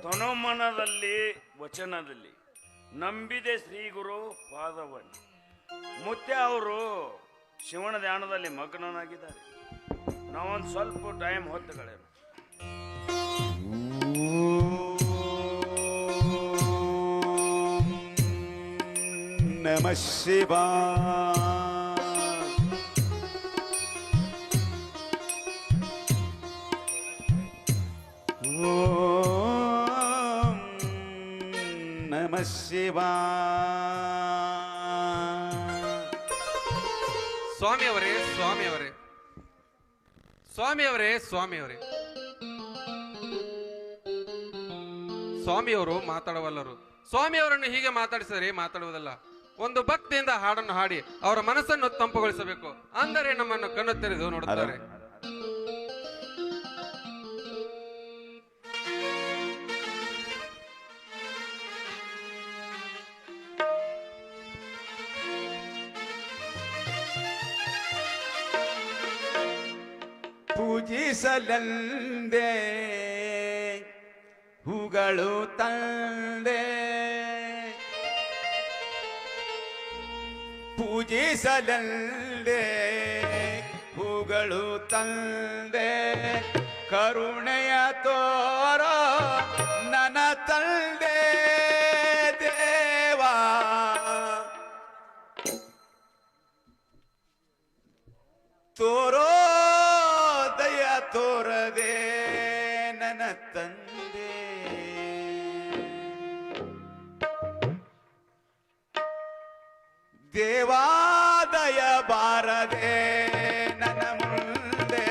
ತನುಮನದಲ್ಲಿ ವಚನದಲ್ಲಿ ನಂಬಿದೆ ಶ್ರೀ ಗುರು ಪಾದವನ್ನು. ಮುತ್ಯ ಅವರು ಶಿವನ ಧ್ಯಾನದಲ್ಲಿ ಮಗ್ನನಾಗಿದ್ದಾರೆ. ನಾವೊಂದು ಸ್ವಲ್ಪ ಟೈಮ್ ಹೊತ್ತುಗಳೇನು. ನಮಃ ಶಿವಾಯ. ಓಂ ನಮಃ ಶಿವಾಯ. ಸ್ವಾಮಿಯವರೇ ಸ್ವಾಮಿಯವರೇ ಸ್ವಾಮಿಯವರೇ ಸ್ವಾಮಿಯವರೇ ಸ್ವಾಮಿಯವರು ಮಾತಾಡವಲ್ಲರು. ಸ್ವಾಮಿಯವರನ್ನು ಹೀಗೆ ಮಾತಾಡಿಸಿದರೆ ಮಾತಾಡುವುದಲ್ಲ. ಒಂದು ಭಕ್ತಿಯಿಂದ ಹಾಡನ್ನು ಹಾಡಿ ಅವರ ಮನಸ್ಸನ್ನು ತಂಪುಗೊಳಿಸಬೇಕು. ಅಂದರೆ ನಮ್ಮನ್ನು ಕಣ್ಣು ತೆರೆದು ನೋಡುತ್ತಾರೆ. ಪೂಜಿಸಲೆಂದೇ ಹೂಗಳು ತಂದೆ, ಪೂಜಿಸಲೆಂದೇ ಹೂಗಳು ತಂದೆ, ಕರುಣೆಯ ತೋರ ನನ್ನ ತಂದೆ ದೇವಾ. ತೋರೋ ದಯ ತೋರದೆ ನನ್ನ ತಂದೆ, ದೇವಾದಯ ಬಾರದೆ ನನ್ನ ಮುಂದೆ.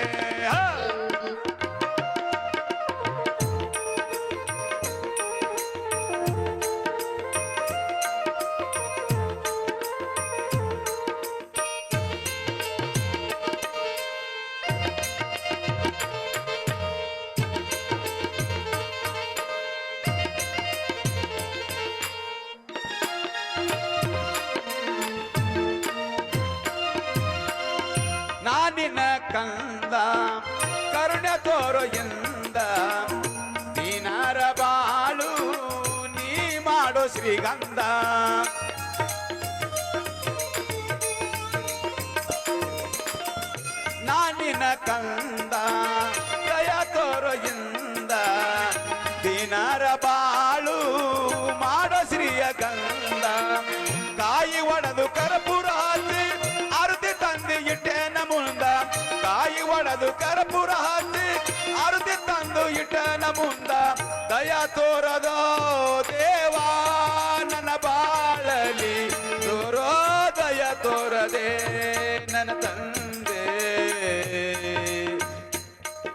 ನಾನಿನ ಕಂದ ಕರುಣೆ ತೋರು ಎಂದ, ದೀನರ ಬಾಳು ನೀ ಮಾಡೋ ಶ್ರೀಗಂಧ. ನಾನಿನ ಕಂದ ದಯ ತೋರು ಎಂದ, ದೀನರ ಬಾಳು ಮಾಡೋ ಶ್ರೀಯ ಗಂಧ. ಕಾಯಿ ಒಡೆದು ಕರ್ಪೂರ ಹಚ್ಚಿ ಅರುತಿ ತಂದು ಇಟ್ಟೆನ ಮುಂದ, ಕಾಯಿ ಒಡೆದು ಕರ್ಪೂರ ಹಚ್ಚಿ ಅರುತಿ ತಂದು ಇಟ್ಟೆನ ಮುಂದ. ದಯ ತೋರದೋ ದೇವಾ ನನ್ನ ಬಾಳಲಿ, ತೋರೋ ದಯ ತೋರದೆ ನನ್ನ ತಂದೆ,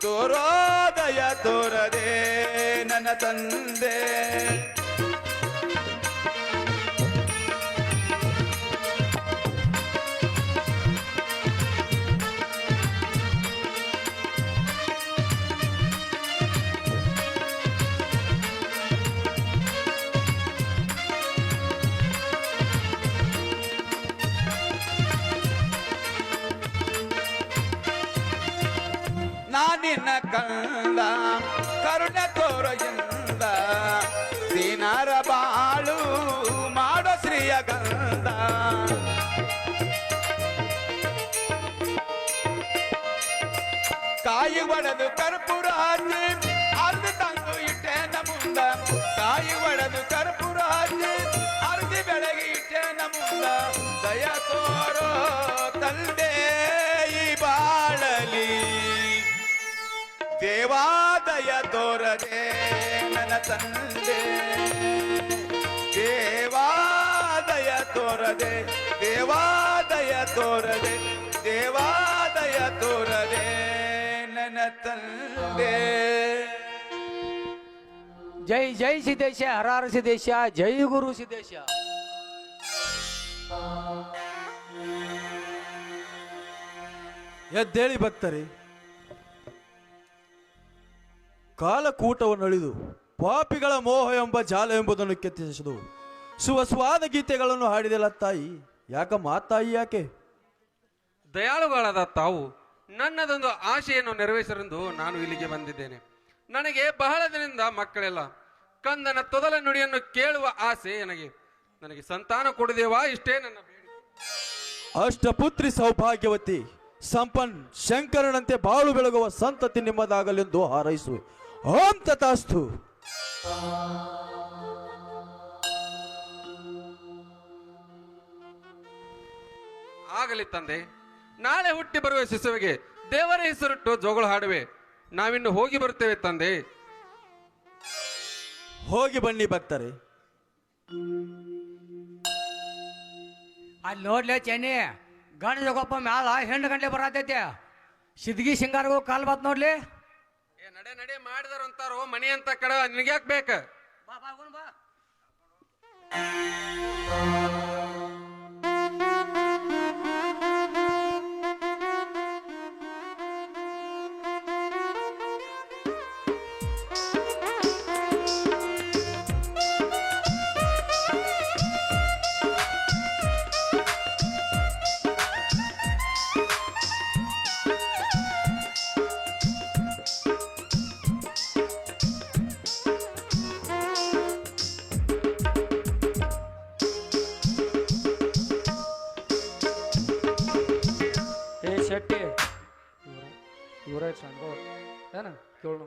ತೋರೋ ದಯ ತೋರದೆ ನನ್ನ ತಂದೆ. ನಾನಿನ ಕಂದ ಕರುಣೆ ತೋರು ಎಂದ, ದೀನರ ಬಾಳು ಮಾಡೋ ಶ್ರೀಯ ಗಂಧ. ಕಾಯಿ ಒಡೆದು ಕರ್ಪೂರ ಹಚ್ಚಿ ಅರ್ಧಿ ತಂದು ಇಟ್ಟೆನ ಮುಂದ, ಕಾಯಿ ಒಡೆದು ಕರ್ಪೂರ ಹಚ್ಚಿ ಅರ್ಧಿ ಬೆಳಗ್ಗೆ ಇಟ್ಟೆನ ಮುಂದ. ದಯ ತೋರೋ ತಂದೆ ಈ ಬಾಳಲಿ, ದೇವಾದಯ ತೋರದೆ ನನ್ನ ತಂದೆ, ದೇವಾದಯ ತೋರದೆ, ದೇವಾದಯ ತೋರದೆ, ದೇವಾದಯ ತೋರದೆ ನನ್ನ ತಂದೆ. ಜೈ ಜೈ ಸಿದ್ದೇಶ, ಹರಾರ ಸಿದ್ದೇಶ, ಜೈ ಗುರು ಸಿದ್ದೇಶ. ಎದ್ದೇಳಿ ಭಕ್ತರೇ, ಕಾಲಕೂಟವನ್ನು ಅಳಿದು ಪಾಪಿಗಳ ಮೋಹ ಎಂಬ ಜಾಲ ಎಂಬುದನ್ನು ಕೆತ್ತಿಸಿದು ಸುವಸ್ವಾದ ಗೀತೆಗಳನ್ನು ಹಾಡಿದೆಲ್ಲ ತಾಯಿ. ಯಾಕಮ್ಮ ತಾಯಿ ಯಾಕೆ? ದಯಾಳುಗಳಾದ ತಾವು ನನ್ನದೊಂದು ಆಶೆಯನ್ನು ನೆರವೇರಿಸಲೆಂದು ನಾನು ಇಲ್ಲಿಗೆ ಬಂದಿದ್ದೇನೆ. ನನಗೆ ಬಹಳ ದಿನದಿಂದ ಮಕ್ಕಳಿಲ್ಲ. ಕಂದನ ತೊದಲ ನುಡಿಯನ್ನು ಕೇಳುವ ಆಸೆ ನನಗೆ ಸಂತಾನ ಕೊಡುದೇವಾ, ಇಷ್ಟೇ ನನ್ನ ಬೇಡಿಕೆ. ಅಷ್ಟಪುತ್ರಿ ಸೌಭಾಗ್ಯವತಿ ಸಂಪನ್ ಶಂಕರನಂತೆ ಬಾಳು ಬೆಳಗುವ ಸಂತತಿ ನಿಮ್ಮದಾಗಲೆಂದು ಹಾರೈಸುವೆ. ಓಂ ತಥಾಸ್ತು. ಆಗಲಿ ತಂದೆ, ನಾಳೆ ಹುಟ್ಟಿ ಬರುವ ಶಿಶುವಿಗೆ ದೇವರ ಹೆಸರಿಟ್ಟು ಜೋಗಳು ಹಾಡುವೆ. ನಾವಿನ್ನು ಹೋಗಿ ಬರುತ್ತೇವೆ ತಂದೆ. ಹೋಗಿ ಬನ್ನಿ ಭಕ್ತರೇ. ಅಲ್ಲಿ ನೋಡ್ಲೆ ಚೆನ್ನಿ, ಗಂಡ ಜಗೋಪ ಮ್ಯಾಲ ಹೆಣ್ಣು ಗಂಟೆ ಬರತೈತೆ. ಸಿದ್ಗಿ ಸಿಂಗಾರಗೂ ಕಾಲ್ ಬಾತ್ ನೋಡ್ಲಿ. ನಡೆ ನಡೆ ಮಾಡಿದಾರ ಅಂತಾರೋ ಮನಿ ಅಂತ ಕಡ ನಿನಗ್ಯಾಕ್ ಬೇಕ? ಬಾ ಬಾ ಗುಣ ಬಾ. ಶೆಟ್ಟಿ ಇವರ ಸಂಗೋ ಏನ ಕೇಳು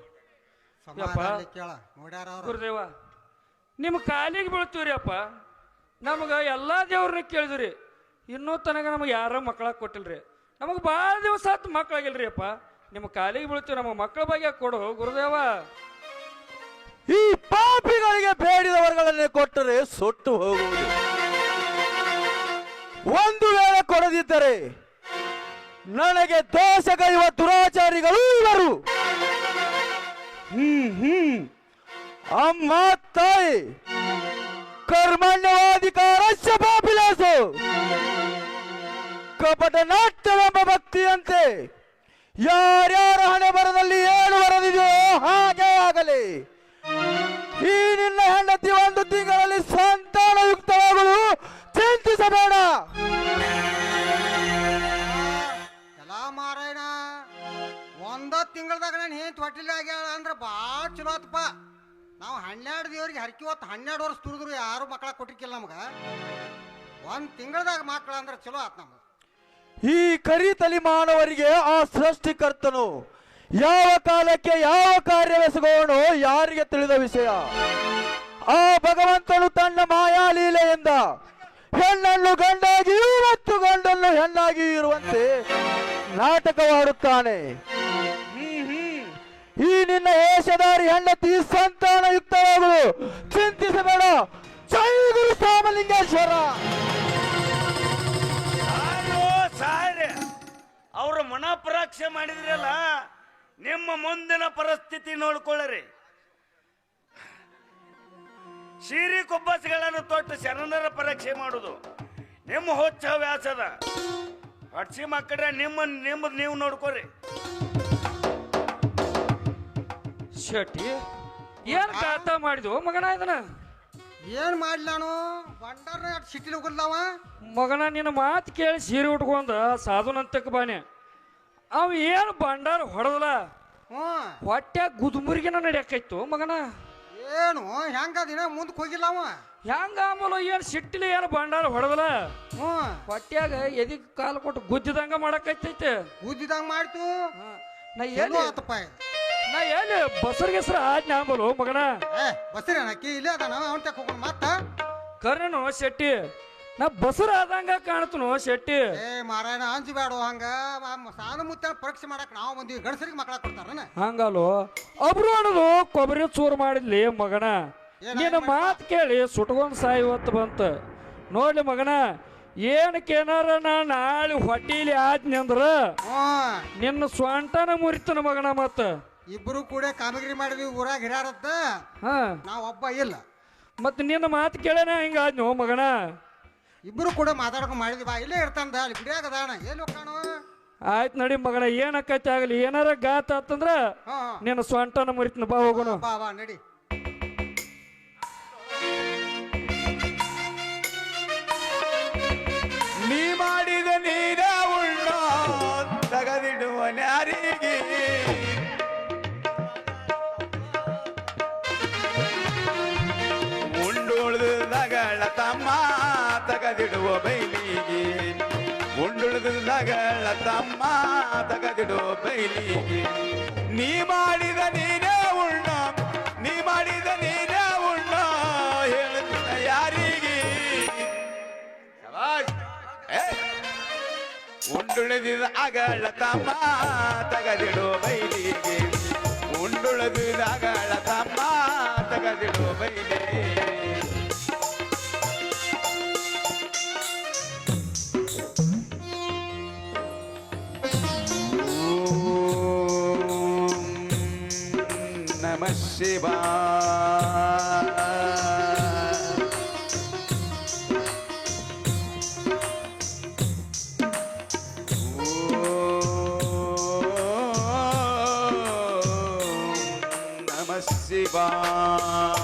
ಕೇಳ ನೋಡ್ಯಾರ ಅವ್ರು. ಗುರುದೇವ ನಿಮ್ಮ ಕಾಲಿಗೆ ಬೀಳ್ತೀವ್ರಿ ಅಪ್ಪ. ನಮಗೆ ಎಲ್ಲ ದೇವ್ರನ್ನ ಕೇಳಿದ್ರಿ, ಇನ್ನೂ ತನಕ ನಮಗೆ ಯಾರ ಮಕ್ಕಳ ಕೊಟ್ಟಿಲ್ರಿ. ನಮಗೆ ಭಾಳ ದಿವಸ ಆತು ಮಕ್ಕಳಾಗಿಲ್ರಿ ಅಪ್ಪ. ನಿಮ್ಮ ಕಾಲಿಗೆ ಬೀಳ್ತೀವಿ, ನಮಗೆ ಮಕ್ಕಳ ಬಗ್ಗೆ ಕೊಡು ಗುರುದೇವ. ಈ ಪಾಪಿಗಳಿಗೆ ಬೇಡಿದವರುಗಳನ್ನೇ ಕೊಟ್ಟರೆ ಸುಟ್ಟು ಹೋಗುವುದು. ಒಂದು ವೇಳೆ ಕೊಡದಿದ್ದರೆ ನನಗೆ ದೋಷಗೈವ ದುರಾಚಾರಿಗಳು ಇವರು. ಅಮ್ಮ ತಾಯಿ ಕರ್ಮಣ್ಯವಾಧಿಕಾರಸ್ಯ ಪಾಪಿಲಾಸು. ಕಪಟ ನಾಟ್ಯವೆಂಬ ಭಕ್ತಿಯಂತೆ ಯಾರ್ಯಾರ ಹಣೆ ಬರದಲ್ಲಿ ಏನು ಬರದಿದೆಯೋ ಹಾಗೆ ಆಗಲಿ. ಈ ನಿನ್ನ ಹೆಂಡತಿ ಒಂದು ತಿಂಗಳಲ್ಲಿ ಸಂತಾನಯುಕ್ತವಾಗಲು ಚಿಂತಿಸಬೇಡ. ಎಲ್ಲ ಮಾರಾಯಣ, ಒಂದ ತಿಂಗಳದಾಗ ನಾನು ಏನ್ ತೊಟ್ಟಿಲ್ಲ ಆಗ್ಯಾಳ ಅಂದ್ರೆ ಭಾಳ ಚಲೋ ಆತಪ್ಪ. ನಾವು 12 ದೇವ್ರಿಗೆ ಹರಕಿ ಹೊತ್ತು 12 ವರ್ಷ ತುರಿದ್ರು ಯಾರು ಮಕ್ಕಳ ಕೊಟ್ಟಿಕ್ಕಿಲ್ಲ ನಮ್ಗೆ. ಒಂದು ತಿಂಗಳದಾಗ ಮಕ್ಕಳ ಅಂದ್ರೆ ಚಲೋ ಆತ್ ನಮ್ಗೆ. ಈ ಕರಿತಲಿ ಮಾನವರಿಗೆ ಆ ಸೃಷ್ಟಿಕರ್ತನು ಯಾವ ಕಾಲಕ್ಕೆ ಯಾವ ಕಾರ್ಯವೆಸಗೋಣೋ ಯಾರಿಗೆ ತಿಳಿದ ವಿಷಯ. ಆ ಭಗವಂತನು ತನ್ನ ಮಾಯಾಲೀಲೆಯಿಂದ ಹೆಣ್ಣನ್ನು ಗಂಡಾಗಿಯೂ ಮತ್ತು ಗಂಡನ್ನು ಹೆಣ್ಣಾಗಿಯೂ ಇರುವಂತೆ ನಾಟಕವಾಡುತ್ತಾನೆ. ಈ ನಿನ್ನ ಏಷಧಾರಿ ಹೆಂಡತಿ ಸಂತಾನಯುಕ್ತವಾಗಲು ಚಿಂತಿಸಬೇಡ. ಜೈ ಗುರು ಸೋಮಲಿಂಗೇಶ್ವರ. ಸಾರಿ ಅವ್ರ ಮನಪರಾಕ್ಷೆ ಮಾಡಿದ್ರಲ್ಲ, ನಿಮ್ಮ ಮುಂದಿನ ಪರಿಸ್ಥಿತಿ ನೋಡ್ಕೊಳ್ಳ್ರಿ. ಶೀರಿ ಕುಬ್ಬಸ್ಗಳನ್ನು ತೊಟ್ಟು ಶರಣರ ಪರೀಕ್ಷೆ ಮಾಡುದು ನಿಮ್ಮ ಹೊಚ್ಚ ವ್ಯಾಸದ. ಹಡ್ಸಿ ಮಕ್ಕಳ ನಿಮ್ಮದು ನೀವು ನೋಡ್ಕೊರಿ. ಶೆಟ್ಟಿ ಏನ್ ಕಾತ ಮಾಡಿದ್ವು ಮಗನ ಇದನ್ನ? ಏನ್ ಮಾಡ್ಲಿ ನಾನು ಬಂಡಾರ ಸಿಟಿಲಿ ಹೋಗಲ್ದಾವ. ಮಗನ ನಿನ್ನ ಮಾತು ಕೇಳಿ ಸೀರೆ ಉಟ್ಕೊಂಡ ಸಾಧುನಂತಕ್ಕೆ ಬಾನೆ. ಅವ ಏನು ಬಂಡಾರ ಹೊಡೆದಲ್ಲ, ಹ್ಞೂ ಹೊಟ್ಟೆ ಗುದುಮುರಿಗೆನ ನಡೆಯಕೈತು ಮಗನ. ಏನು ಹೆಂಗ ದಿನ ಮುಂದಕ್ಕೆ ಹೋಗಿಲ್ಲ ಅವ. ಹೆಂಗ ಆಮೇಲೆ ಏನು ಸಿಟ್ಟಿಲಿ ಏನು ಬಂಡಾರ ಹೊಡೆದಲ್ಲ, ಹ್ಞೂ ಹೊಟ್ಯಾಗ ಎದಿಗೆ ಕಾಲು ಕೊಟ್ಟು ಗುದ್ದಿದಂಗ ಮಾಡಕೈತೈತೆ. ಉದ್ದಿದಂಗ ಮಾಡ್ತು. ನಾ ಚಲೋ ಎಲ್ಲಿ ಆತಪ್ಪ ಇದು. ನಾ ಎಲ್ಲಿ ಬಸರ್ಗೆಸ್ರ ಆಜ್ಞೆ ಆಂಬಲು ಮಗನ. ಬಸ್ರಿ ಅಕ್ಕಿ ಇಲ್ಲೇ ಅದಾನ ಅವನ್ ತಕ ಹೋಗೋಣ ಮತ್ತ. ಕರೆನು ಶೆಟ್ಟಿ, ನಾ ಬಸರ ಆದಂಗ ಕಾಣ್ತನು ಶೆಟ್ಟಿ. ಏ ಮಾರಾಯಣ ಅಂಜಬೇಡ ಹಂಗ. ಸಾಲ ಮುತ್ತ ಪರೀಕ್ಷೆ ಮಾಡಕ್ ನಾವು ಬಂದಿವಿ. ಗಂಡಸರಿಗೆ ಮಕ್ಕಳ ಕೊಡ್ತಾರನ ಹಂಗಲ್ಲೋ ಅಬ್ರು ಅನ್ನೋದು ಕೊಬ್ಬರಿ ಚೂರು ಮಾಡಿದ್ಲಿ ಮಗನ. ನಿನ್ನ ಮಾತು ಕೇಳಿ ಸುಟ್ಕೊಂಡ್ ಸಾಯವತ್ತು ಬಂತ ನೋಡ್ಲಿ ಮಗನ. ಏನಕ್ಕೇನಾರ ನಾ ನಾಳೆ ಹೊಟ್ಟೀಲಿ ಆದ್ನಿ ಅಂದ್ರ ನಿನ್ನ ಸ್ವಂಟನ ಮುರಿತನ ಮಗನ. ಮತ್ತ ಇಬ್ರು ಕೂಡ ಕಾಮಗಿರಿ ಮಾಡಿದ್ವಿ ಊರಾಗ ಹಿರಿಯಾರತ್ತ. ಹಾ ನಾವ್ ಒಬ್ಬ ಇಲ್ಲ. ಮತ್ ನಿನ್ನ ಮಾತು ಕೇಳೇನ ಹಿಂಗ ಆದ್ನು ಮಗನ. ಇಬ್ರು ಕೂಡ ಮಾತಾಡ್ಕೊಂಡ್ ಮಾಡಿದ್ವಿ. ಬಾ ಇಲ್ಲೇ ಇರ್ತಾನ ಅಲ್ಲಿ ಬಿಡಿಯಾಗ ಅದಾನ. ಎಲ್ಲಿ ಹೋಗ್ತಾನು? ಆಯ್ತು ನಡಿ ಮಗನ, ಏನಕ್ಕೈತಿ ಆಗಲಿ. ಏನಾರ ಗಾತ ಆತಂದ್ರ ಹಾ ನಿನ್ನ ಸ್ವಂಟನ ಮುರಿತನ. ಬಾ ಹೋಗೋಣ. ಬಾ ಬಾ ನಡಿ. ನೀ ಮಾಡಿದ ನೀರ ಉಳ್ಳ ತಗದಿಡುವ ನ್ಯಾರಿಗೆ ತಮ್ಮ ತಗದಿಡುವ ಬೈಲಿಗೆ ಉಂಡುಳಿದಗಳ ತಮ್ಮ ತಗದಿಡುವ ಬೈಲಿಗೆ ನೀ ಮಾಡಿದ ನೀನೇ ಉಣ್ಣ ನೀ ಮಾಡಿದ ನೀನೇ ಉಣ್ಣ ಹೇಳುತ್ತ ಯಾರಿಗೆ ಉಂಡುಳಿದ ಅಗಳ ತಮ್ಮ ತಗದಿಡುವ ಬೈಲಿಗೆ ಉಂಡುಳಿದ ಅಗಳ ತಮ್ಮ ತಗದಿಡುವ ಬೈಲಿಗೆ ನಮ ಶಿವಾಯ ನಮ ಶಿವಾಯ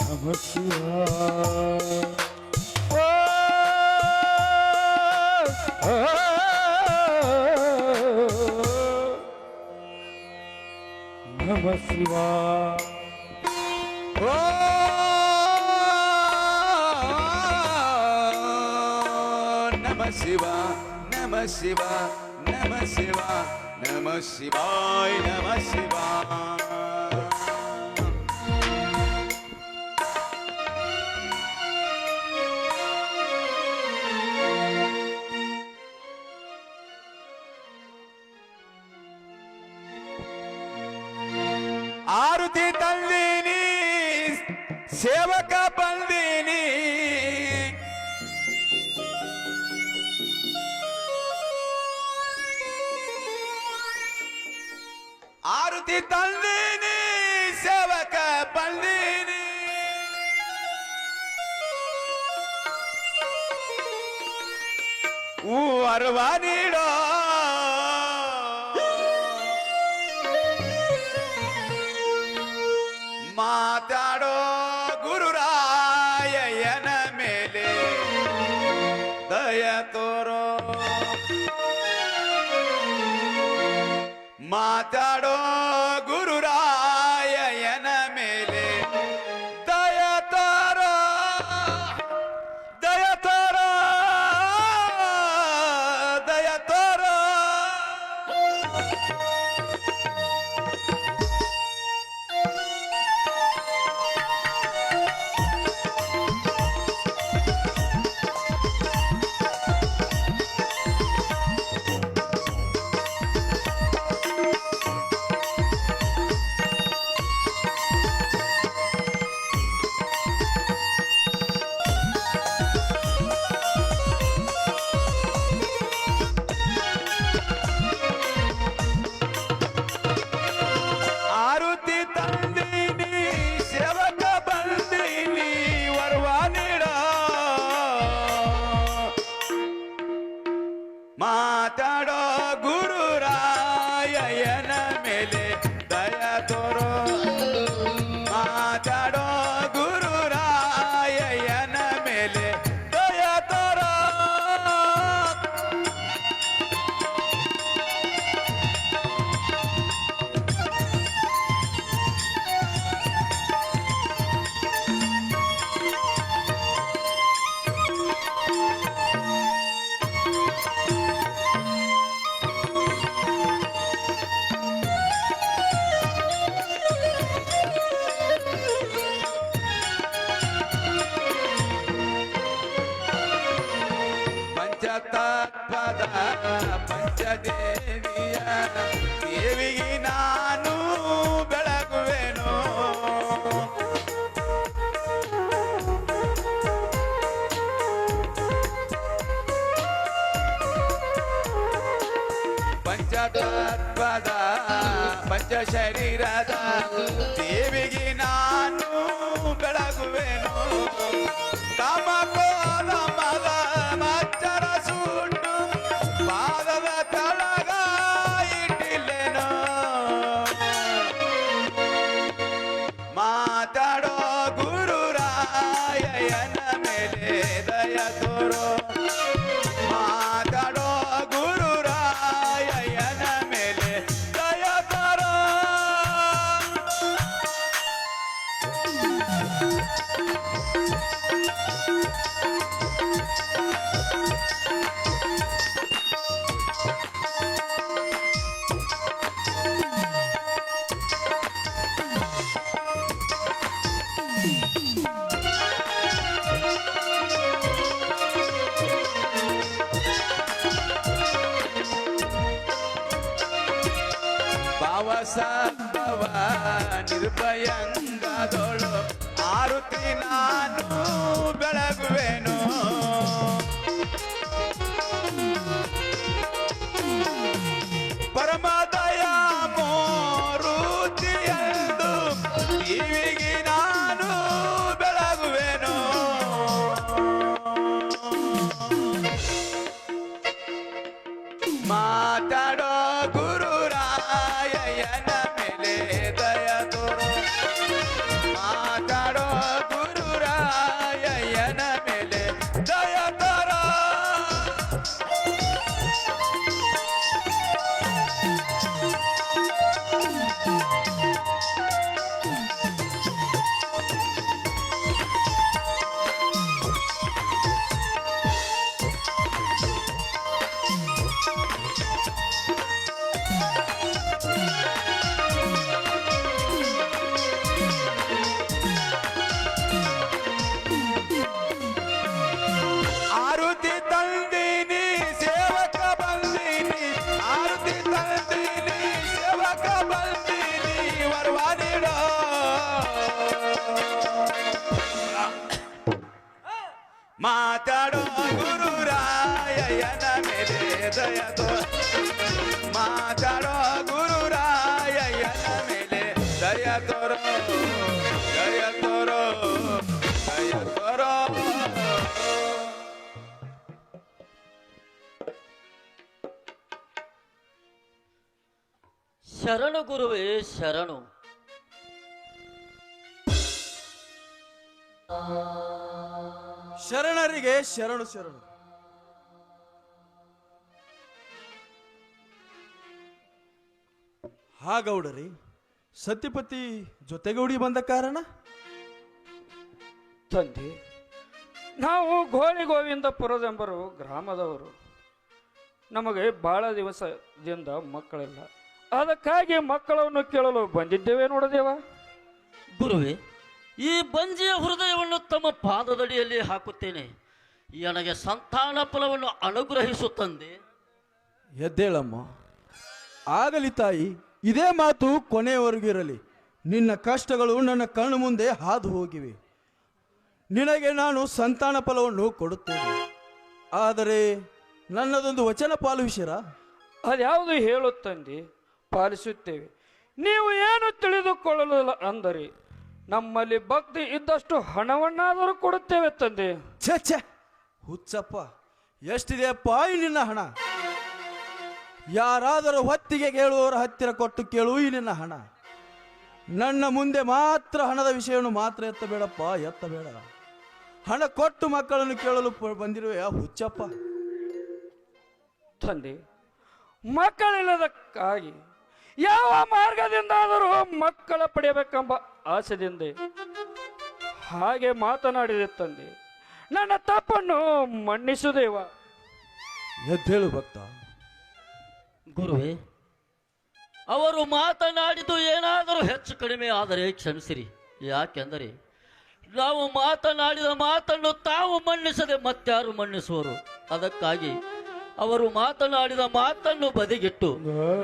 ನಮಃ ಶಿವಾಯ. ನಮಃ ಶಿವಾಯ. ಓ ನಮ ಶಿವ ನಮ ಶಿವ ನಮ ಶಿವ ನಮ ಶಿವಾಯ ನಮ ಶಿವಾಯ ಆರುತಿ ತಂದೀನಿ ಸೇವಕ ಬಂದೀನಿ ಆರುತಿ ತಂದೀನಿ ಸೇವಕ ಬಂದೀನಿ ಅರ್ವ ನೀಡೋ ಮಾತಾಡೋ ಗುರುರಾಯನ ಮೇಲೆ ದಯ ತೋರೋ ಮಾತಾಡೋ ಗುರುರಾಯನ ಮೇಲೆ ದಯ ತೋರೋ ದಯ ತೋರೋ ದಯ ತೋರೋ ಆರುತಿ ತಂದೀನಿ ಸೇವಕ ಬಂದೀನಿ ವರ್ವ ನೀಡ ಮಾತಾಡೋ ಗುರುರಾಯನ ಮೇಲೆ ದಯ ತೋರೋ ಮಾತಾಡೋ ಗುರುರಾಯನ ಮೇಲೆ ದಯ ತೋರೋ ಪಂಚತತ್ವದ ಪಂಚದೇವಿಯ ದೇವಿಗೆ ನಾನು ಬೆಳಗುವೆನು ಪಂಚತತ್ವದ ಪಂಚ ಶರೀರದ ದೇವಿಗೆ ನಾನು ಬೆಳಗುವೆನು ಕಾಮಕೋಲ ಮದ ಮಚ್ಚರ ಸುಟ್ಟು ಪಾದದ ತಳಗ ಇಟ್ಟಿಲ್ಲೆನು ಮಾತಾಡೋ ಗುರುರಾಯನ ಮೇಲೆ ದಯ ತೋರೋ ಮಾತಾಡೋ ಗುರುರಾಯನ ಮೇಲೆ ಸತ್ವ ನಿರ್ಭಯಂಗದೋಳು ಆರುತಿ ನಾನು ಬೆಳಗುವೆನು ಪರಮದಯ ಮೂರುತಿಯೆಂದು ಕಿವಿಗೆ ನಾನು ಬೆಳಗುವೆನು ಮಾತಾಡೋ ಗುರು ರಾಯನ ಮೇಲೆ ದಯ ತೋರು ಮಾತಾಡೋ ಗುರು ರಾಯನ ಮೇಲೆ ದಯ ತೋರ ಆರುತಿ ತಂದೀನಿ ಸೇವಕ ಬಂದೀನಿ ಆರುತಿ ತಂದೀನಿ ಸೇವಕ ಬಂದೀನಿ ವರವ ನೀಡೋ ಮಾತಾಡೋ ಗುರು ರಾಯನ ಮೇಲೆ ದಯ ತೋರ ಮಾತಾಡೋ ಗುರು ರಾಯನ ಮೇಲೆ ದಯ ತೋರೋ ದಯ ತೋರೋ ದಯ ತೋರೋ ಶರಣು ಗುರುವೇ ಶರಣು. ಶರಣರಿಗೆ ಶರಣು ಶರಣು. ಹಾಗೌಡರಿ, ಸತ್ಯಪತಿ ಜೊತೆಗೂಡಿ ಬಂದ ಕಾರಣ? ತಂದೆ, ನಾವು ಗೋಳಿ ಗೋವಿಂದಪುರದೆಂಬರು ಗ್ರಾಮದವರು. ನಮಗೆ ಬಹಳ ದಿವಸದಿಂದ ಮಕ್ಕಳಿಲ್ಲ. ಅದಕ್ಕಾಗಿ ಮಕ್ಕಳನ್ನು ಕೇಳಲು ಬಂದಿದ್ದೇವೆ ನೋಡದೇವ. ಗುರುವೇ, ಈ ಬಂಜಿಯ ಹೃದಯವನ್ನು ತಮ್ಮ ಪಾದದಡಿಯಲ್ಲಿ ಹಾಕುತ್ತೇನೆ. ನನಗೆ ಸಂತಾನ ಫಲವನ್ನು ಅನುಗ್ರಹಿಸು ತಂದೆ. ಎದ್ದೇಳಮ್ಮ. ಆಗಲಿ ತಾಯಿ, ಇದೇ ಮಾತು ಕೊನೆಯವರೆಗೂ ಇರಲಿ. ನಿನ್ನ ಕಷ್ಟಗಳು ನನ್ನ ಕಣ್ಣು ಮುಂದೆ ಹಾದು ಹೋಗಿವೆ. ನಿನಗೆ ನಾನು ಸಂತಾನ ಫಲವನ್ನು ಕೊಡುತ್ತೇನೆ. ಆದರೆ ನನ್ನದೊಂದು ವಚನ ಪಾಲಿಸಿರಾ? ಅದ್ಯಾವುದು ಹೇಳುತ್ತಂದೆ, ಪಾಲಿಸುತ್ತೇವೆ. ನೀವು ಏನು ತಿಳಿದುಕೊಳ್ಳಲಿಲ್ಲ ಅಂದರೆ ನಮ್ಮಲ್ಲಿ ಭಕ್ತಿ ಇದ್ದಷ್ಟು ಹಣವನ್ನಾದರೂ ಕೊಡುತ್ತೇವೆ ತಂದೆ. ಛೆ ಛೆ, ಹುಚ್ಚಪ್ಪ, ಎಷ್ಟಿದೆ ಪಾಯಿ ನಿನ್ನ ಹಣ? ಯಾರಾದರೂ ಹೊತ್ತಿಗೆ ಕೇಳುವವರ ಹತ್ತಿರ ಕೊಟ್ಟು ಕೇಳು ಈ ನಿನ್ನ ಹಣ. ನನ್ನ ಮುಂದೆ ಮಾತ್ರ ಹಣದ ವಿಷಯವನ್ನು ಮಾತ್ರ ಎತ್ತಬೇಡಪ್ಪ, ಎತ್ತಬೇಡ. ಹಣ ಕೊಟ್ಟು ಮಕ್ಕಳನ್ನು ಕೇಳಲು ಬಂದಿರುವೆ ಹುಚ್ಚಪ್ಪ. ತಂದೆ, ಮಕ್ಕಳಿಲ್ಲದಕ್ಕಾಗಿ ಯಾವ ಮಾರ್ಗದಿಂದಾದರೂ ಮಕ್ಕಳ ಪಡೆಯಬೇಕೆಂಬ ಆಸೆದಿಂದ ಹಾಗೆ ಮಾತನಾಡಿದೆ ತಂದೆ. ನನ್ನ ತಪ್ಪನ್ನು ಮನ್ನಿಸುದೇವ. ಎದ್ದೇಳು ಭಕ್ತ. ಗುರುವೇ, ಅವರು ಮಾತನಾಡಿದ್ದು ಏನಾದರೂ ಹೆಚ್ಚು ಕಡಿಮೆ ಆದರೆ ಕ್ಷಮಿಸಿರಿ. ಯಾಕೆಂದರೆ ನಾವು ಮಾತನಾಡಿದ ಮಾತನ್ನು ತಾವು ಮನ್ನಿಸದೆ ಮತ್ತಾರು ಮನ್ನಿಸುವರು. ಅದಕ್ಕಾಗಿ ಅವರು ಮಾತನಾಡಿದ ಮಾತನ್ನು ಬದಿಗಿಟ್ಟು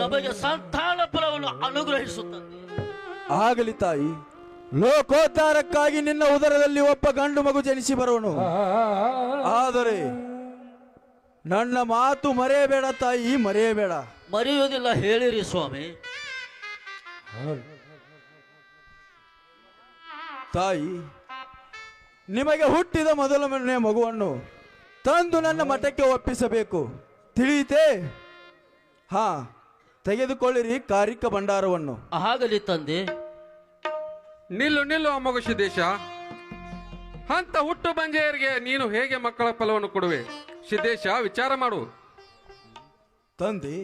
ನಮಗೆ ಸಂತಾನ ಫಲವನ್ನು ಅನುಗ್ರಹಿಸುತ್ತದೆ. ಆಗಲಿ ತಾಯಿ, ಲೋಕೋದ್ಧಾರಕ್ಕಾಗಿ ನಿನ್ನ ಉದರದಲ್ಲಿ ಒಬ್ಬ ಗಂಡು ಮಗು ಜನಿಸಿ ಬರುವನು. ಆದರೆ ನನ್ನ ಮಾತು ಮರೆಯಬೇಡ ತಾಯಿ, ಮರೆಯಬೇಡ. ಮರೆಯುವುದಿಲ್ಲ, ಹೇಳಿರಿ ಸ್ವಾಮಿ. ತಾಯಿ, ನಿಮಗೆ ಹುಟ್ಟಿದ ಮೊದಲನೇ ಮಗುವನ್ನು ತಂದು ನನ್ನ ಮಠಕ್ಕೆ ಒಪ್ಪಿಸಬೇಕು, ತಿಳಿಯಿತೇ? ಹಾ, ತೆಗೆದುಕೊಳ್ಳಿರಿ ಕಾರಿಕ ಭಂಡಾರವನ್ನು. ಆಗಲಿ ತಂದೆ. ನಿಲ್ಲು ನಿಲ್ಲು ಅಮ್ಮಗು ಸಿದ್ದೇಶ. ಅಂತ ಹುಟ್ಟು ಬಂಜೆಯರಿಗೆ ನೀನು ಹೇಗೆ ಮಕ್ಕಳ ಫಲವನ್ನು ಕೊಡುವೆ? ಸಿದ್ದೇಶ, ವಿಚಾರ ಮಾಡು. ತಂದೆ,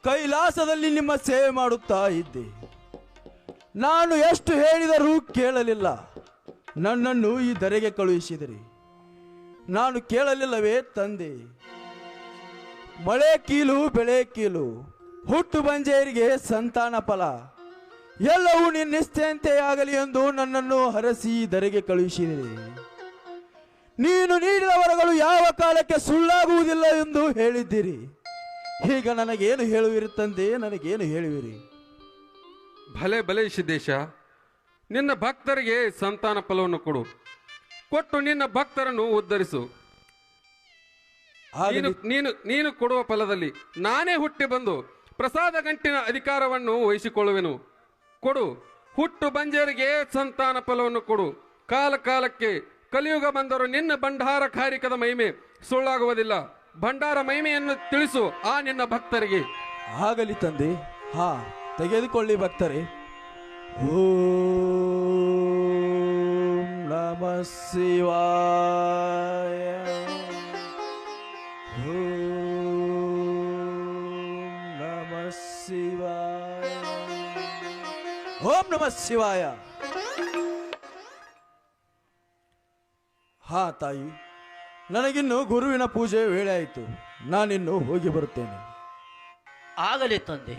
ಕೈಲಾಸದಲ್ಲಿ ನಿಮ್ಮ ಸೇವೆ ಮಾಡುತ್ತಾ ಇದ್ದೆ. ನಾನು ಎಷ್ಟು ಹೇಳಿದರೂ ಕೇಳಲಿಲ್ಲ. ನನ್ನನ್ನು ಈ ಧರೆಗೆ ಕಳುಹಿಸಿದಿರಿ. ನಾನು ಕೇಳಲಿಲ್ಲವೇ ತಂದೆ? ಮಳೆ ಕೀಲು ಬೆಳೆ ಕೀಲು, ಹುಟ್ಟು ಬಂಜೆಯರಿಗೆ ಸಂತಾನ ಫಲ, ಎಲ್ಲವೂ ನಿಶ್ಚಿಂತೆಯಾಗಲಿ ಎಂದು ನನ್ನನ್ನು ಹರಸಿ ಧರೆಗೆ ಕಳುಹಿಸಿದಿರಿ. ನೀನು ನೀಡಿದ ವರಗಳು ಯಾವ ಕಾಲಕ್ಕೆ ಸುಳ್ಳಾಗುವುದಿಲ್ಲ ಎಂದು ಹೇಳಿದ್ದೀರಿ. ಈಗ ನನಗೇನು ಹೇಳುವಿರಿ ತಂದೆ, ನನಗೇನು ಹೇಳುವಿರಿ? ಭಲೆ ಬಲೆ ಸಿದ್ದೇಶ, ನಿನ್ನ ಭಕ್ತರಿಗೆ ಸಂತಾನ ಫಲವನ್ನು ಕೊಡು, ಕೊಟ್ಟು ನಿನ್ನ ಭಕ್ತರನ್ನು ಉದ್ಧರಿಸು. ನೀನು ಕೊಡುವ ಫಲದಲ್ಲಿ ನಾನೇ ಹುಟ್ಟಿ ಬಂದು ಪ್ರಸಾದ ಗಂಟಿನ ಅಧಿಕಾರವನ್ನು ವಹಿಸಿಕೊಳ್ಳುವೆನು. ಕೊಡು, ಹುಟ್ಟು ಬಂಜರಿಗೆ ಸಂತಾನ ಫಲವನ್ನು ಕೊಡು. ಕಾಲ ಕಾಲಕ್ಕೆ ಕಲಿಯುಗ ಬಂದರೂ ನಿನ್ನ ಭಂಡಾರ ಕಾರಿಕದ ಮಹಿಮೆ ಸುಳ್ಳಾಗುವುದಿಲ್ಲ. ಭಂಡಾರ ಮಹಿಮೆಯನ್ನು ತಿಳಿಸು ಆ ನಿನ್ನ ಭಕ್ತರಿಗೆ. ಆಗಲಿ ತಂದೆ. ಹಾ, ತೆಗೆದುಕೊಳ್ಳಿ ಭಕ್ತರೇ. ಓಂ ನಮಃ ಶಿವಾಯ. ಓಂ ನಮಃ ಶಿವಾಯ. ಓಂ ನಮಃ ಶಿವಾಯ. ಹಾ ತಾಯಿ, ನನಗಿನ್ನು ಗುರುವಿನ ಪೂಜೆ ವೇಳೆ ಆಯಿತು. ನಾನಿನ್ನು ಹೋಗಿ ಬರುತ್ತೇನೆ. ಆಗಲಿ ತಂದೆ.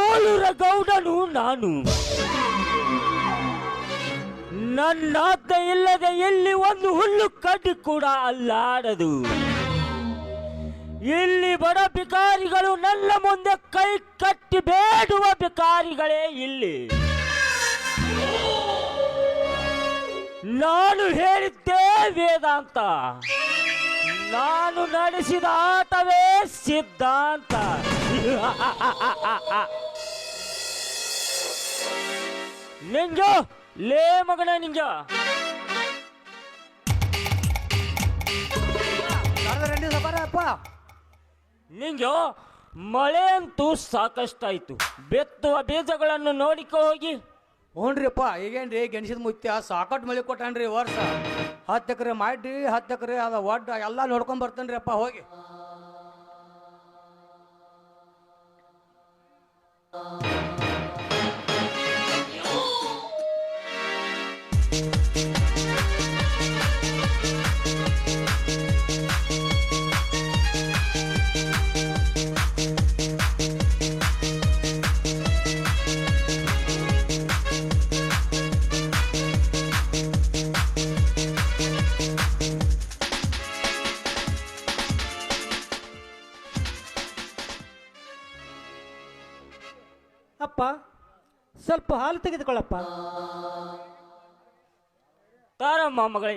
ಏಳೂರ ಗೌಡನು ನಾನು. ನನ್ನಾಜ್ಞೆ ಇಲ್ಲದೆ ಎಲ್ಲಿ ಒಂದು ಹುಲ್ಲು ಕಡ್ಡಿ ಕೂಡ ಅಲ್ಲಾಡದು. ಇಲ್ಲಿ ಬಡ ಭಿಕಾರಿಗಳು ನನ್ನ ಮುಂದೆ ಕೈ ಕಟ್ಟಿ ಬೇಡುವ ಭಿಕಾರಿಗಳೇ ಇಲ್ಲಿ. ನಾನು ಹೇಳಿದ್ದೇ ವೇದಾಂತ, ನಾನು ನಡೆಸಿದ ಆಟವೇ ಸಿದ್ಧಾಂತ. ನಿಂಜ ಲೇ ಮಗನ ನಿಂಜ, ನಿಂಜ ಮಳೆ ಅಂತೂ ಸಾಕಷ್ಟಾಯ್ತು. ಬೆತ್ತುವ ಬೀಜಗಳನ್ನು ನೋಡಿಕೊ ಹೋಗಿ. ಹ್ಞೂನ್ರಿಪ್ಪ, ಈಗೇನ್ರಿ ಗೆಣಸಿದ ಮುತ್ಯ ಸಾಕಟ್ಟು ಮಳೆ ಕೊಟ್ಟಾನ್ರಿ ವರ್ಷ. 10 ಎಕರೆ ಮಾಡಿ 10 ಎಕರೆ ಅದ ಒಡ್ಡ ಎಲ್ಲ ನೋಡ್ಕೊಂಡ್ ಬರ್ತೇನ್ರಿ ಅಪ್ಪ ಹೋಗಿ. ಅಪ್ಪ, ಸ್ವಲ್ಪ ಹಾಲು ತೆಗೆದುಕೊಳ್ಳಪ್ಪ. ತಾರಮ್ಮ ಮಗಳೇ.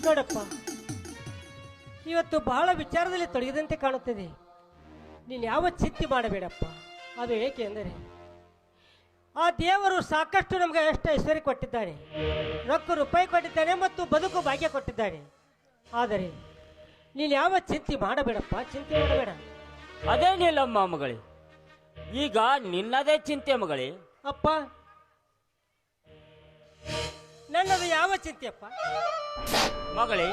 ನೋಡಪ್ಪ, ಇವತ್ತು ಬಹಳ ವಿಚಾರದಲ್ಲಿ ತೊಡಗಿದಂತೆ ಕಾಣುತ್ತದೆ. ನೀನು ಯಾವ ಚಿಂತೆ ಮಾಡಬೇಡಪ್ಪ. ಅದು ಏಕೆ ಅಂದರೆ ಆ ದೇವರು ಸಾಕಷ್ಟು ನಮಗೆ ಎಷ್ಟು ಐಶ್ವರ್ಯ ಕೊಟ್ಟಿದ್ದಾನೆ, ರೊಕ್ಕ ರೂಪಾಯಿ ಕೊಟ್ಟಿದ್ದಾನೆ ಮತ್ತು ಬದುಕು ಭಾಗ್ಯ ಕೊಟ್ಟಿದ್ದಾನೆ. ಆದರೆ ನೀನು ಯಾವ ಚಿಂತೆ ಮಾಡಬೇಡಪ್ಪ, ಚಿಂತೆ ಮಾಡಬೇಡ. ಅದೇನಿಲ್ಲಮ್ಮ ಮಗಳೇ, ಈಗ ನಿನ್ನದೇ ಚಿಂತೆ ಮಗಳೇ. ಅಪ್ಪ, ನನ್ನದು ಯಾವ ಚಿಂತೆಯಪ್ಪ? ಮಗಳೇ,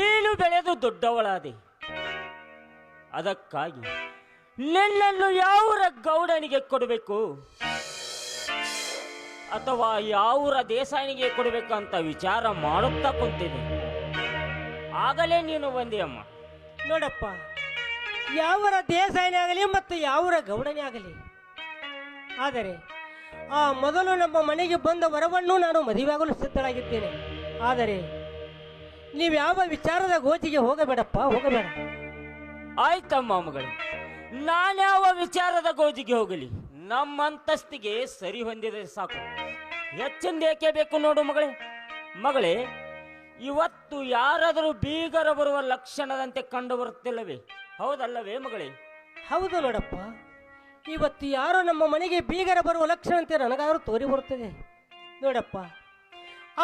ನೀನು ಬೆಳೆದು ದೊಡ್ಡವಳಾದೆ. ಅದಕ್ಕಾಗಿ ನಿನ್ನನ್ನು ಯಾವೂರ ಗೌಡನಿಗೆ ಕೊಡಬೇಕು ಅಥವಾ ಯಾವೂರ ದೇಸಾಯಿನಿಗೆ ಕೊಡಬೇಕು ಅಂತ ವಿಚಾರ ಮಾಡುತ್ತಾ ಕುಂತಿದೆ. ಆಗಲೇ ನೀನು ಬಂದಿ ಅಮ್ಮ. ನೋಡಪ್ಪ, ಯಾವರ ದೇಸಾಯಿನೇ ಆಗಲಿ ಮತ್ತು ಯಾವರ ಗೌಡನೇ ಆಗಲಿ, ಆದರೆ ಆ ಮೊದಲು ನಮ್ಮ ಮನೆಗೆ ಬಂದ ವರವನ್ನು ನಾನು ಮದುವೆಯಾಗಲು ಸಿದ್ಧಳಾಗಿದ್ದೇನೆ. ಆದರೆ ನೀವು ಯಾವ ವಿಚಾರದ ಗೋಚಿಗೆ ಹೋಗಬೇಡಪ್ಪ, ಹೋಗಬೇಡ. ಆಯ್ತಮ್ಮ ಮಗಳೇ, ನಾನ್ಯಾವ ವಿಚಾರದ ಗೋಜಿಗೆ ಹೋಗಲಿ, ನಮ್ಮ ಅಂತಸ್ತಿಗೆ ಸರಿ ಹೊಂದಿದೆ ಸಾಕು. ಹೆಚ್ಚಿಂದ ಏಕೆ ಬೇಕು ನೋಡು ಮಗಳೇ. ಮಗಳೇ, ಇವತ್ತು ಯಾರಾದರೂ ಬೀಗರ ಬರುವ ಲಕ್ಷಣದಂತೆ ಕಂಡು ಬರುತ್ತಿಲ್ಲವೇ? ಹೌದಲ್ಲವೇ ಮಗಳೇ? ಹೌದು ನೋಡಪ್ಪ, ಇವತ್ತು ಯಾರೋ ನಮ್ಮ ಮನೆಗೆ ಬೀಗರ ಬರುವ ಲಕ್ಷಣ ಅಂತ ನನಗಾದ್ರೂ ತೋರಿ ಬರುತ್ತದೆ ನೋಡಪ್ಪ.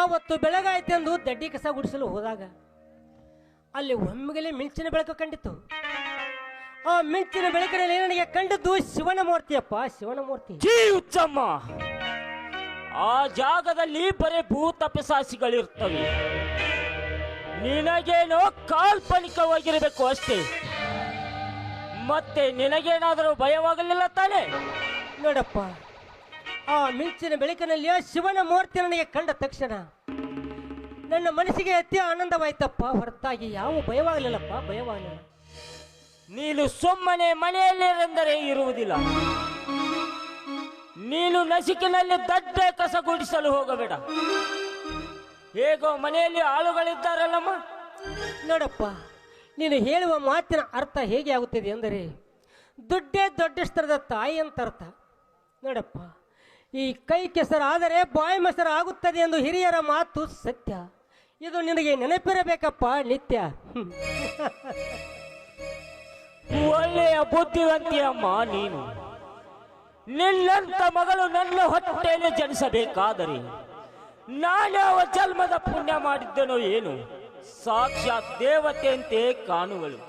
ಆವತ್ತು ಬೆಳಗಾಯ್ತೆಂದು ದಡ್ಡಿ ಕಸ ಗುಡಿಸಲು ಹೋದಾಗ ಅಲ್ಲಿ ಒಮ್ಮೆಗಲೇ ಮಿಂಚಿನ ಬೆಳಕು ಕಂಡಿತು. ಆ ಮಿಂಚಿನ ಬೆಳಕಿನಲ್ಲಿ ನನಗೆ ಕಂಡದ್ದು ಶಿವನ ಮೂರ್ತಿಯಪ್ಪ, ಶಿವನ ಮೂರ್ತಿ. ಹುಚ್ಚಮ್ಮ, ಆ ಜಾಗದಲ್ಲಿ ಬರೇ ಭೂತ ಪಿಸಾಸಿಗಳಿರ್ತವೆ. ನಿನಗೇನೋ ಕಾಲ್ಪನಿಕವಾಗಿರಬೇಕು ಅಷ್ಟೇ. ಮತ್ತೆ ನಿನಗೇನಾದರೂ ಭಯವಾಗಲಿಲ್ಲ ತಾನೆ? ನೋಡಪ್ಪ, ಆ ಮಿಂಚಿನ ಬೆಳಕಿನಲ್ಲಿ ಶಿವನ ಮೂರ್ತಿ ನನಗೆ ಕಂಡ ತಕ್ಷಣ ನನ್ನ ಮನಸ್ಸಿಗೆ ಅತಿ ಆನಂದವಾಯ್ತಪ್ಪ, ಹೊರತಾಗಿ ಯಾವ ಭಯವಾಗಲಿಲ್ಲಪ್ಪ, ಭಯವಾಗಲಿಲ್ಲ. ನೀನು ಸುಮ್ಮನೆ ಮನೆಯಲ್ಲಿರೆಂದರೆ ಇರುವುದಿಲ್ಲ. ನೀನು ನಸಿಕಿನಲ್ಲಿ ದಡ್ಡ ಕಸ ಗುಡಿಸಲು ಹೋಗಬೇಡ. ಹೇಗೋ ಮನೆಯಲ್ಲಿ ಆಳುಗಳಿದ್ದಾರಲ್ಲಮ್ಮ. ನೋಡಪ್ಪ, ನೀನು ಹೇಳುವ ಮಾತಿನ ಅರ್ಥ ಹೇಗೆ ಆಗುತ್ತದೆ ಅಂದರೆ ದುಡ್ಡೇ ದೊಡ್ಡಷ್ಟರದ ತಾಯಿ ಅಂತ ಅರ್ಥ. ನೋಡಪ್ಪ, ಈ ಕೈ ಕೆಸರಾದರೆ ಬಾಯಿ ಮೊಸರು ಆಗುತ್ತದೆ ಎಂದು ಹಿರಿಯರ ಮಾತು ಸತ್ಯ. ಇದು ನಿನಗೆ ನೆನಪಿರಬೇಕಪ್ಪ ನಿತ್ಯ. ಒಳ್ಳೆಯ ಬುದ್ಧಿವಂತಿಯಮ್ಮ ನೀನು. ನಿನ್ನಂತ ಮಗಳು ನನ್ನ ಹೊಟ್ಟೆಯಲ್ಲಿ ಜನಿಸಬೇಕಾದರೆ ನಾನ್ಯಾವ ಜನ್ಮದ ಪುಣ್ಯ ಮಾಡಿದ್ದನೋ ಏನು, ಸಾಕ್ಷಾತ್ ದೇವತೆಯಂತೆ ಕಾಣುವಳು.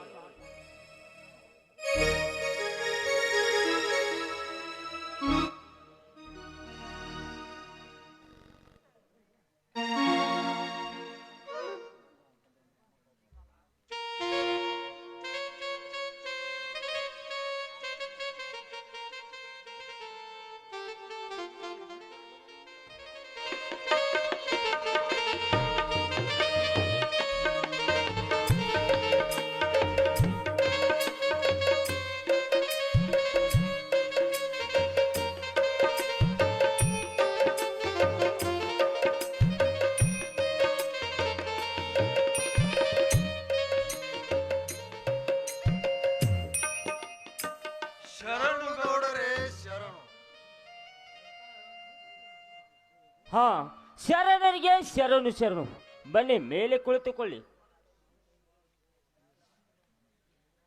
ಹಾ, ಶರಣರಿಗೆ ಶರಣು ಶರಣು. ಬನ್ನಿ, ಮೇಲೆ ಕುಳಿತುಕೊಳ್ಳಿ.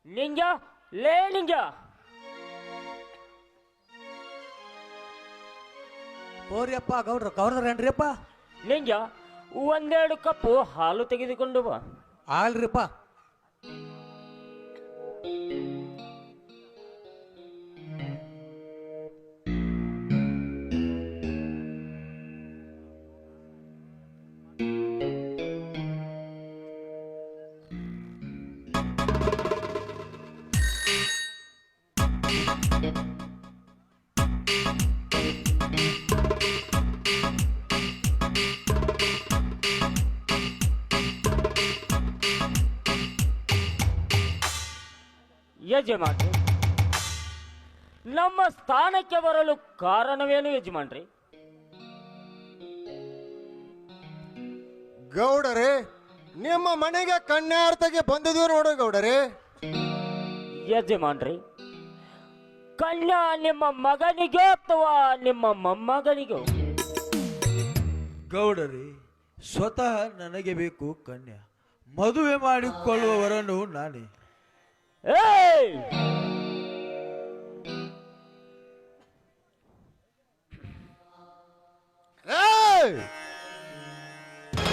ನಿಂಗ ಲೇ ನಿಂಗ, ಓರಿಯಪ್ಪ ಗೌಡ್ರೇನ್ರಿಯಪ್ಪ? ನಿಂಗ ಒಂದೆರಡು ಕಪ್ಪು ಹಾಲು ತೆಗೆದುಕೊಂಡು ಬಾ. ಆಲ್ರಿಪ್ಪ. ಯಜಮಾನ್ರಿ, ನಮ್ಮ ಸ್ಥಾನಕ್ಕೆ ಬರಲು ಕಾರಣವೇನು ಯಜಮಾನ್ರಿ? ಗೌಡರೇ, ನಿಮ್ಮ ಮನೆಗೆ ಕನ್ಯಾರ್ಥಕ್ಕೆ ಬಂದಿದ್ದೀವಿ ನೋಡು ಗೌಡರೇ. ಯಜಮಾನ್ರಿ, ಕನ್ಯಾ ನಿಮ್ಮ ಮಗನಿಗೋ ಅಥವಾ ನಿಮ್ಮ ಮೊಮ್ಮಗನಿಗೋ? ಗೌಡರೇ, ಸ್ವತಃ ನನಗೆ ಬೇಕು ಕನ್ಯಾ. ಮದುವೆ ಮಾಡಿಕೊಳ್ಳುವವರನ್ನು ನಾನೇ.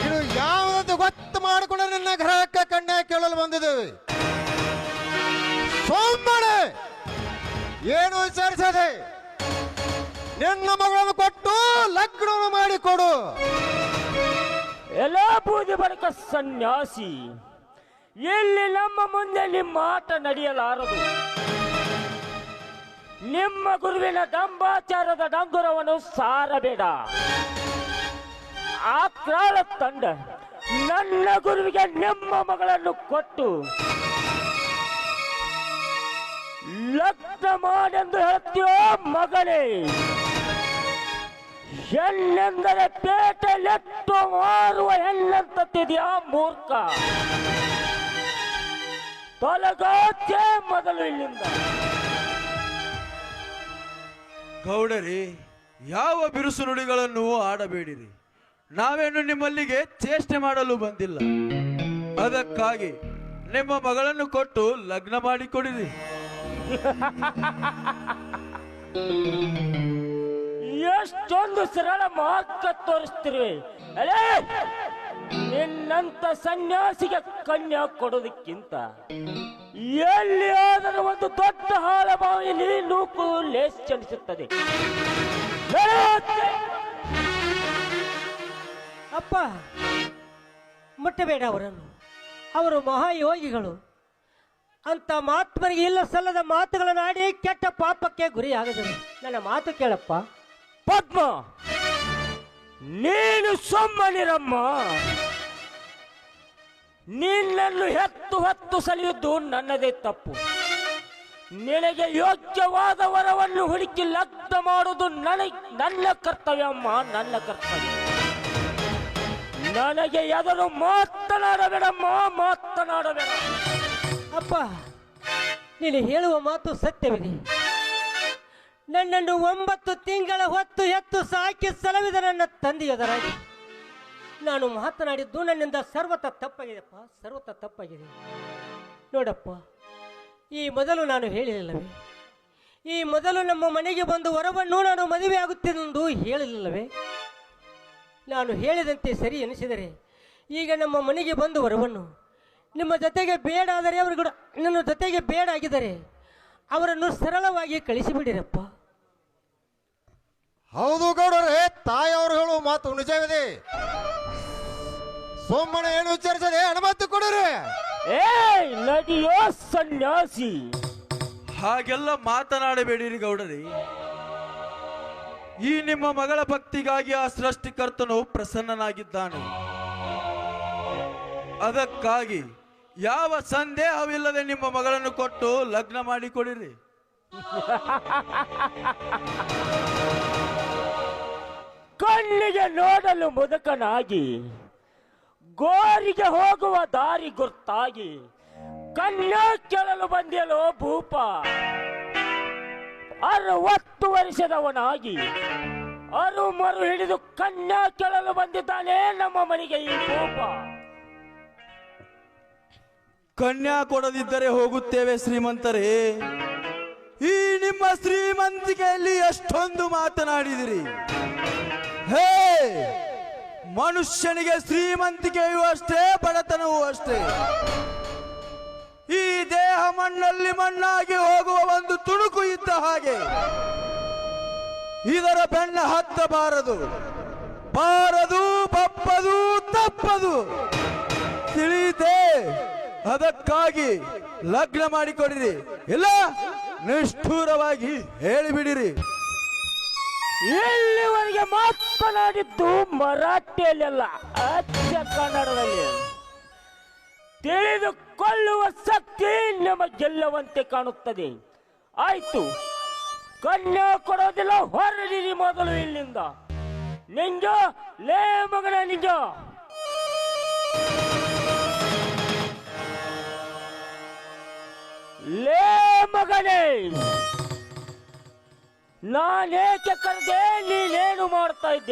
ಇದು ಯಾವುದಂತ ಗೊತ್ತು ಮಾಡಿಕೊಂಡು ನಿನ್ನ ಗ್ರಹಕ್ಕೆ ಕನ್ಯಾ ಕೇಳಲು ಬಂದಿದ್ದೇವೆ. ಸೋಮನೆ ಏನು ವಿಚಾರಿಸದೆ ನಿನ್ನ ಮಗಳನ್ನು ಕೊಟ್ಟು ಲಗ್ನವನ್ನು ಮಾಡಿಕೊಡು. ಎಲ್ಲ ಬೂದಿ ಬರಕ ಸನ್ಯಾಸಿ, ಇಲ್ಲಿ ನಮ್ಮ ಮುಂದೆ ನಿಮ್ಮ ಆಟ ನಡೆಯಲಾರದು. ನಿಮ್ಮ ಗುರುವಿನ ದಂಬಾಚಾರದ ಡಂಗುರವನ್ನು ಸಾರಬೇಡ. ಆ ಕ್ರಾಳ ತಂಡ ನನ್ನ ಗುರುವಿಗೆ ನಿಮ್ಮ ಮಗಳನ್ನು ಕೊಟ್ಟು ಲಗ್ನ ಮಾಡೆಂದು ಹೇಳ್ತೀಯೋ ಮಗನೇ? ಹೆಣ್ಣೆಂದರೆ ಪೇಟೆಲೆಟ್ಟು ಮಾರುವ ಹೆಣ್ಣಂತಿದೆಯಾ ಮೂರ್ಖ? ತೊಲಗಾಚೆ ಮೊದಲು ಇಲ್ಲಿಂದ. ಗೌಡರಿ, ಯಾವ ಬಿರುಸು ನುಡಿಗಳನ್ನು ಆಡಬೇಡಿರಿ. ನಾವೇನು ನಿಮ್ಮಲ್ಲಿಗೆ ಚೇಷ್ಟೆ ಮಾಡಲು ಬಂದಿಲ್ಲ. ಅದಕ್ಕಾಗಿ ನಿಮ್ಮ ಮಗಳನ್ನು ಕೊಟ್ಟು ಲಗ್ನ ಮಾಡಿಕೊಡಿರಿ. ಎಷ್ಟೊಂದು ಸರಳ ಮಾರ್ಗ ತೋರಿಸ್ತಿರುವೆ. ಅಲೇ, ನಿನ್ನಂತ ಸನ್ಯಾಸಿಗೆ ಕನ್ಯಾ ಕೊಡೋದಕ್ಕಿಂತ ಎಲ್ಲಿಯಾದರೂ ಒಂದು ದೊಡ್ಡ ಹಾಳ ಬಾವಿಯಲ್ಲಿ ನೂಕು ಲೇಸ್ ಚಣಿಸುತ್ತದೆ. ಅಪ್ಪ, ಮುಟ್ಟಬೇಡ ಅವರನ್ನು. ಅವರು ಮಹಾಯೋಗಿಗಳು. ಅಂತ ಮಹಾತ್ಮರಿಗೆ ಇಲ್ಲ ಸಲ್ಲದ ಮಾತುಗಳನ್ನಾಡಿ ಕೆಟ್ಟ ಪಾಪಕ್ಕೆ ಗುರಿಯಾಗದರು. ನನ್ನ ಮಾತು ಕೇಳಪ್ಪ. ಪದ್ಮ, ನೀನು ಸುಮ್ಮನಿರಮ್ಮ. ನಿನ್ನನ್ನು ಹೆತ್ತು ಸಲಿಯುವುದು ನನ್ನದೇ ತಪ್ಪು. ನಿನಗೆ ಯೋಗ್ಯವಾದ ವರವನ್ನು ಹುಡುಕಿ ಲಗ್ನ ಮಾಡುವುದು ನನ್ನ ಕರ್ತವ್ಯ ಅಮ್ಮ, ನನ್ನ ಕರ್ತವ್ಯ. ನನಗೆ ಎದುರು ಮಾತನಾಡಬೇಡಮ್ಮ, ಮಾತನಾಡಬೇಡ. ಅಪ್ಪ, ನೀನು ಹೇಳುವ ಮಾತು ಸತ್ಯವಿದೆ. ನನ್ನನ್ನು 9 ತಿಂಗಳ ಹೊತ್ತು ಎತ್ತು ಸಾಕಿ ಸಲವಿದ ನನ್ನ ತಂದೆಯದರಾಗಿ ನಾನು ಮಾತನಾಡಿದ್ದು ನನ್ನಿಂದ ಸರ್ವತ ತಪ್ಪಾಗಿದೆಪ್ಪ, ಸರ್ವತ ತಪ್ಪಾಗಿದೆ. ನೋಡಪ್ಪ, ಈ ಮೊದಲು ನಾನು ಹೇಳಿರಲಿಲ್ಲವೇ? ಈ ಮೊದಲು ನಮ್ಮ ಮನೆಗೆ ಬಂದು ವರವನ್ನು ನಾನು ಮದುವೆ ಆಗುತ್ತೇನೆಂದು ಹೇಳಿರಲಿಲ್ಲವೇ? ನಾನು ಹೇಳಿದಂತೆ ಸರಿ ಎನಿಸಿದರೆ ಈಗ ನಮ್ಮ ಮನೆಗೆ ಬಂದು ವರವನ್ನು ನಿಮ್ಮ ಜೊತೆಗೆ ಬೇಡ ಆದರೆ ಅವರು ನನ್ನ ಜೊತೆಗೆ ಬೇಡ ಆಗಿದ್ದಾರೆ ಅವರನ್ನು ಸರಳವಾಗಿ ಕಳಿಸಿಬಿಡಿರಪ್ಪ. ಹೌದು ಗೌಡರೇ, ತಾಯಿಯವರು ಹೇಳುವ ಮಾತು ನಿಜವಿದೆ. ಸುಮ್ಮನೆ ಏನು ವಿಚಾರಿಸದೆ ಅನುಮತಿ ಕೊಡಿರಿ. ನಡಿಯೋ ಸನ್ಯಾಸಿ. ಹಾಗೆಲ್ಲ ಮಾತನಾಡಬೇಡಿರಿ ಗೌಡರಿ. ಈ ನಿಮ್ಮ ಮಗಳ ಭಕ್ತಿಗಾಗಿ ಆ ಸೃಷ್ಟಿಕರ್ತನು ಪ್ರಸನ್ನನಾಗಿದ್ದಾನೆ. ಅದಕ್ಕಾಗಿ ಯಾವ ಸಂದೇಹವಿಲ್ಲದೆ ನಿಮ್ಮ ಮಗಳನ್ನು ಕೊಟ್ಟು ಲಗ್ನ ಮಾಡಿಕೊಡಿರಿ. ಕಣ್ಣಿಗೆ ನೋಡಲು ಮುದುಕನಾಗಿ, ಗೋರಿಗೆ ಹೋಗುವ ದಾರಿ ಗುರ್ತಾಗಿ ಕನ್ಯಾ ಕೇಳಲು ಬಂದಿಯಲೋ ಭೂಪ. 60 ವರ್ಷದವನಾಗಿ ಅರುಮರು ಹಿಡಿದು ಕನ್ಯಾ ಕೇಳಲು ಬಂದಿದ್ದಾನೆ ನಮ್ಮ ಮನೆಗೆ ಈ ಭೂಪ. ಕನ್ಯಾ ಕೊಡದಿದ್ದರೆ ಹೋಗುತ್ತೇವೆ ಶ್ರೀಮಂತರೇ. ಈ ನಿಮ್ಮ ಶ್ರೀಮಂತಿಕೆಯಲ್ಲಿ ಎಷ್ಟೊಂದು ಮಾತನಾಡಿದಿರಿ. ಹೇ, ಮನುಷ್ಯನಿಗೆ ಶ್ರೀಮಂತಿಕೆಯೂ ಅಷ್ಟೇ, ಬಡತನವೂ ಅಷ್ಟೇ. ಈ ದೇಹ ಮಣ್ಣಲ್ಲಿ ಮಣ್ಣಾಗಿ ಹೋಗುವ ಒಂದು ತುಣುಕು ಇದ್ದ ಹಾಗೆ. ಇದರ ಬೆನ್ನ ಹತ್ತಬಾರದು, ಬಾರದು, ಬಪ್ಪದು, ತಪ್ಪದು. ತಿಳಿಯಿತೆ? ಅದಕ್ಕಾಗಿ ಲಗ್ನ ಮಾಡಿಕೊಡಿರಿ, ಇಲ್ಲ ನಿಷ್ಠೂರವಾಗಿ ಹೇಳಿಬಿಡಿರಿ. ಇಲ್ಲಿವರೆಗೆ ಮಾತನಾಡಿದ್ದು ಮರಾಠಿಯಲ್ಲ, ಅಚ್ಚ ಕನ್ನಡದಲ್ಲಿ. ತಿಳಿದುಕೊಳ್ಳುವ ಶಕ್ತಿ ನಮಗೆಲ್ಲವಂತೆ ಕಾಣುತ್ತದೆ. ಆಯ್ತು, ಕನ್ಯಾ ಕೊಡೋದಿಲ್ಲ, ಹೊರಡಿರಿ ಮೊದಲು ಇಲ್ಲಿಂದ. ನಿಂಜ, ಲೇ ಮಗನ ನಿಂಜ. ಲೇ ಮಗನೇ, ನಾನೇಕೆ ಕರೆದೆ? ನೀನೇನು ಮಾಡ್ತಾ ಇದ್ದ?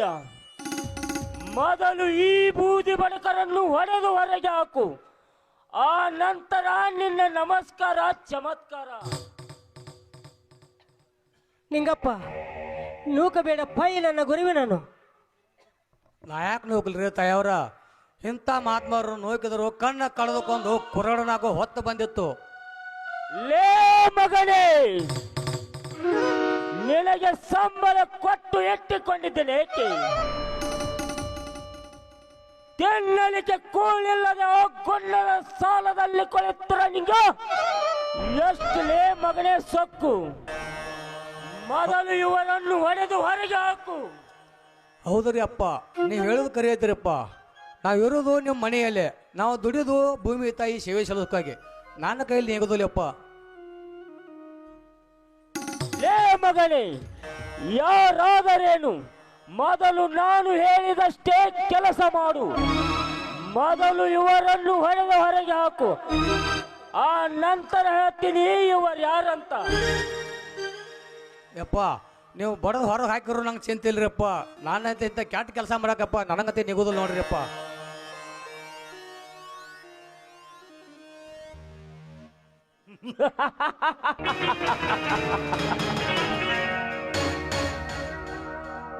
ಮೊದಲು ಈ ಬೂದಿ ಬಡಕರನ್ನು ಹೊಡೆದು ಹೊರಗೆ ಹಾಕು. ಆ ನಂತರ ನಿನ್ನ ನಮಸ್ಕಾರ ಚಮತ್ಕಾರ. ನಿಂಗಪ್ಪ, ನೂಕಬೇಡಪ್ಪ ಈ ನನ್ನ ಗುರುವಿನನು. ನಾ ಯಾಕೆ ನೂಕಲ್ರಿ ತಾಯವ್ರ? ಇಂಥ ಮಹಾತ್ಮರು ನೂಕಿದ್ರು ಕಣ್ಣ ಕಳೆದುಕೊಂಡು ಕುರಡನಾಗೋ ಹೊತ್ತು ಬಂದಿತ್ತು. ಲೇ ಮಗನೇ, ನಿನಗೆ ಸಂಬಳ ಕೊಟ್ಟು ಎಟ್ಟಿಕೊಂಡಿದ್ದೇನೆ ಏಕೆ? ತಿನ್ನಲಿಕ್ಕೆ ಕೂಲಿಲ್ಲದೆ ಗುಣ್ಣದ ಸಾಲದಲ್ಲಿ ಕೊಳೆತ್ತರ ನಿಂಗೆ ಎಷ್ಟು ಲೇ ಮಗನೇ ಸೊಕ್ಕು? ಮೊದಲು ಇವರನ್ನು ಹೊಡೆದು ಹೊರಗೆ ಹಾಕು. ಹೌದ್ರಿ ಅಪ್ಪ, ನೀವು ಹೇಳೋದು ಕರಿ ಐತಿರಪ್ಪ. ನಾವಿರೋದು ನಿಮ್ಮ ಮನೆಯಲ್ಲೇ, ನಾವು ದುಡಿದು ಭೂಮಿ ತಾಯಿ ಸೇವೆ ಸಲ್ಲೋದಕ್ಕಾಗಿ. ನನ್ನ ಕೈಯಲ್ಲಿ ನೀಗೋದಿಲ್ಲಪ್ಪ. ಲೇ ಮಗನೇ, ಯಾರಾದರೇನು, ಮೊದಲು ನಾನು ಹೇಳಿದಷ್ಟೇ ಕೆಲಸ ಮಾಡು. ಮೊದಲು ಇವರನ್ನು ಹೊಡೆದ ಹೊರಗೆ ಹಾಕು. ಆ ನಂತರ ಹೇಳ್ತೀನಿ ಇವರು ಯಾರಂತ. ಯಪ್ಪ ನೀವು ಬಡದು ಹೊರಗೆ ಹಾಕಿದ್ರು ನಂಗೆ ಚಿಂತೆ ಇಲ್ರಿಪ್ಪ. ನಾನಂತ ಇಂಥ ಕೆಟ್ಟ ಕೆಲಸ ಮಾಡಕಪ್ಪ ನನಗಂತೆ ನಿಗೋದಿಲ್ಲ ನೋಡ್ರಿಪ್ಪ.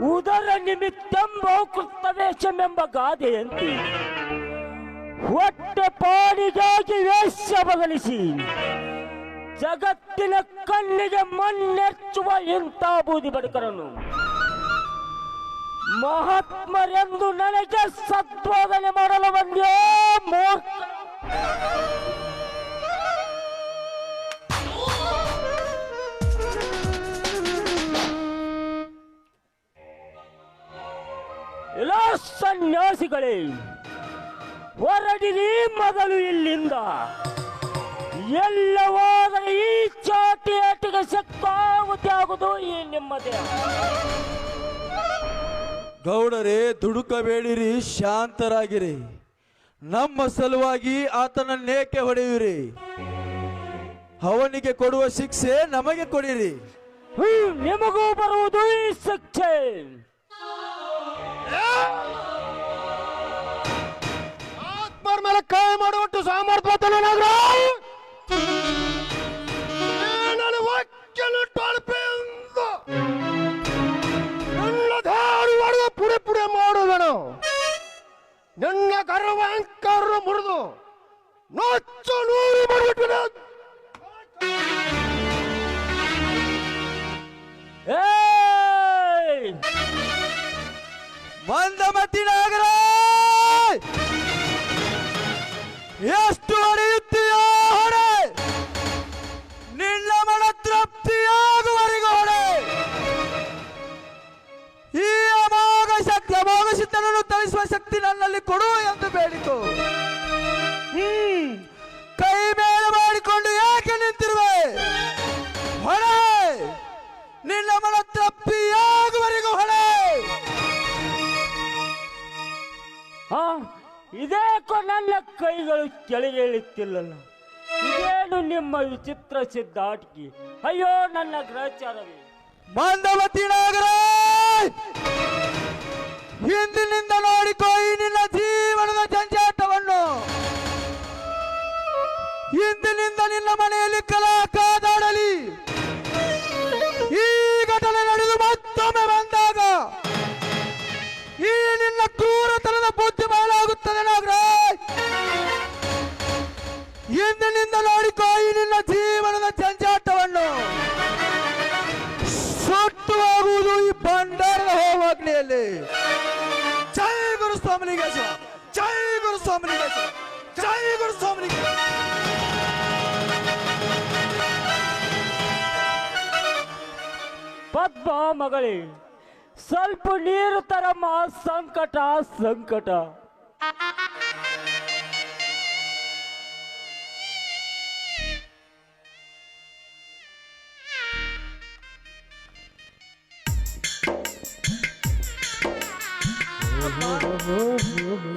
ಉದರ ನಿಮಿತ್ತೆಂಬ ಕೃತವೇಷಮೆಂಬ ಗಾದೆಯಂತೆ ಹೊಟ್ಟೆ ಪಾಡಿಗಾಗಿ ವೇಷ ಬದಲಿಸಿ ಜಗತ್ತಿನ ಕಣ್ಣಿಗೆ ಮಣ್ಣೆಚ್ಚುವ ಇಂಥ ಬೂದಿ ಬಡಕರನ್ನು ಮಹಾತ್ಮರೆಂದು ನನಗೆ ಸದ್ಬೋಧನೆ ಮಾಡಲು ಬಂದ್ಯೋ ಮೂರ್ಖ. ಎಲ್ಲ ಸನ್ಯಾಸಿಗಳೇ, ಹೊರಡಿರಿ ಮೊದಲು ಇಲ್ಲಿಂದ. ಎಲ್ಲವಾದರೆ ಈ ಚಾಟಿಯಾಟಿಗೆ ಸಕ್ಕಾಗುತ್ತಿ ಆಗುವುದು ಈ ನಿಮ್ಮದೇ. ಗೌಡರೇ, ದುಡುಕಬೇಡಿರಿ, ಶಾಂತರಾಗಿರಿ. ನಮ್ಮ ಸಲುವಾಗಿ ಆತನನ್ನೇಕೆ ಹೊಡೆಯುವಿರಿ? ಅವನಿಗೆ ಕೊಡುವ ಶಿಕ್ಷೆ ನಮಗೆ ಕೊಡಿರಿ. ನಿಮಗೂ ಬರುವುದು ಈ ಶಿಕ್ಷೆ. ಆತ್ಮರ ಮೇಲೆ ಕೈ ಮಾಡುವಟ್ಟು ಸಾಮರ್ಥ್ಯ ನನ್ನ ವಾಕ್ಯನು ಟೊಳಪೆಯಿಂದ ನನ್ನ ದಾರಿ ಮಾಡುವ ಪುಡೆ ಪುಡೆ ಮಾಡುವನು. ನನ್ನ ಗರ್ವಾಂಕಾರ ಮುರಿದು ನೊಚ್ಚು ನೂರು ಮಾಡಿಬಿಟ್ಟು ಮಂದಮತಿ ನಾಗರ, ಎಷ್ಟು ಹೊಡೆಯುತ್ತೀಯೋ ಹೊಡೆ, ನಿನ್ನ ಮನ ತೃಪ್ತಿಯಾಗುವವರೆಗೂ ಹೊಡೆ. ಈ ಅಮೋಘ ಸಿದ್ಧನನ್ನು ತಳಿಸುವ ಶಕ್ತಿ ನನ್ನಲ್ಲಿ ಕೊಡು ಎಂದು ಬೇಡಿತು. ಕೈ ಮೇಲೆ ಮಾಡಿಕೊಂಡು ಏಕೆ ನಿಂತಿರುವೆ? ಹೊಡೆ, ನಿನ್ನ ಮನ ತೃಪ್ತಿಯಾಗುವವರೆಗೂ ಹೊಡೆ. ಇದೇಕೋ ನನ್ನ ಕೈಗಳು ಕೆಳಗೆ ಇಳಿತಿಲ್ಲಲ್ಲ. ಇದೇನು ನಿಮ್ಮ ವಿಚಿತ್ರ ಸಿದ್ಧಾಟಿಕೆ? ಅಯ್ಯೋ ನನ್ನ ಗ್ರಹಚಾರವೇ. ಮಂದಮತಿ ನಾಗರ, ಹಿಂದಿನಿಂದ ನೋಡಿಕೋ ಈ ನಿನ್ನ ಜೀವನದ ಜಂಜಾಟವನ್ನು. ಇಂದಿನಿಂದ ನಿನ್ನ ಮನೆಯಲ್ಲಿ ಕಲಾ ಕಾದಾಡಲಿ. ಈ ಘಟನೆ ನಡೆದು ಮತ್ತೊಮ್ಮೆ ಬಂದಾಗ ಈ ನಿನ್ನ ಕ್ರೂರತನದ ಬುದ್ಧಿ ಬಯಲಾಗುತ್ತದೆ ನಾಗರ. ಇಂದಿನಿಂದ ನೋಡಿಕೋ ಈ ನಿನ್ನ ಜೀವನದ ಜಂಜಾಟವನ್ನು. ಸುಟ್ಟು ಹೋಗುವುದು ಈ ಭಂಡಾರದ ಹೋಮಾಗ್ನಿಯಲ್ಲಿ. ಜೈ ಗುರು ಸ್ವಾಮಿಲಿಂಗೇಶ್ವರ, ಜೈ ಗುರು ಸ್ವಾಮಿಲಿಂಗೇಶ್ವರ, ಜೈ ಗುರು ಸ್ವಾಮಿಲಿಂಗೇಶ್ವರ. ಪದ್ಮ ಮಗಳೇ, ಸ್ವಲ್ಪ ನೀರು ತರಮ್ಮ. ಸಂಕಟ ಸಂಕಟ.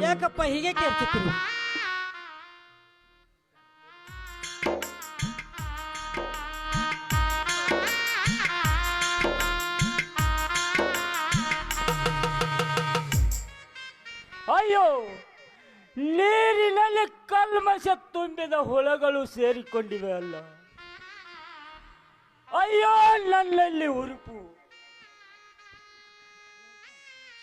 ಯಾಕಪ್ಪ ಹೀಗೆ ಕೇಳ್ತಿರ್ತೀನಿ? ಅಯ್ಯೋ, ನೀರಿನಲ್ಲಿ ಕಲ್ಮಶ ತುಂಬಿದ ಹುಳಗಳು ಸೇರಿಕೊಂಡಿವೆ ಅಲ್ಲ. ಅಯ್ಯೋ, ನನ್ನಲ್ಲಿ ಉರುಪು.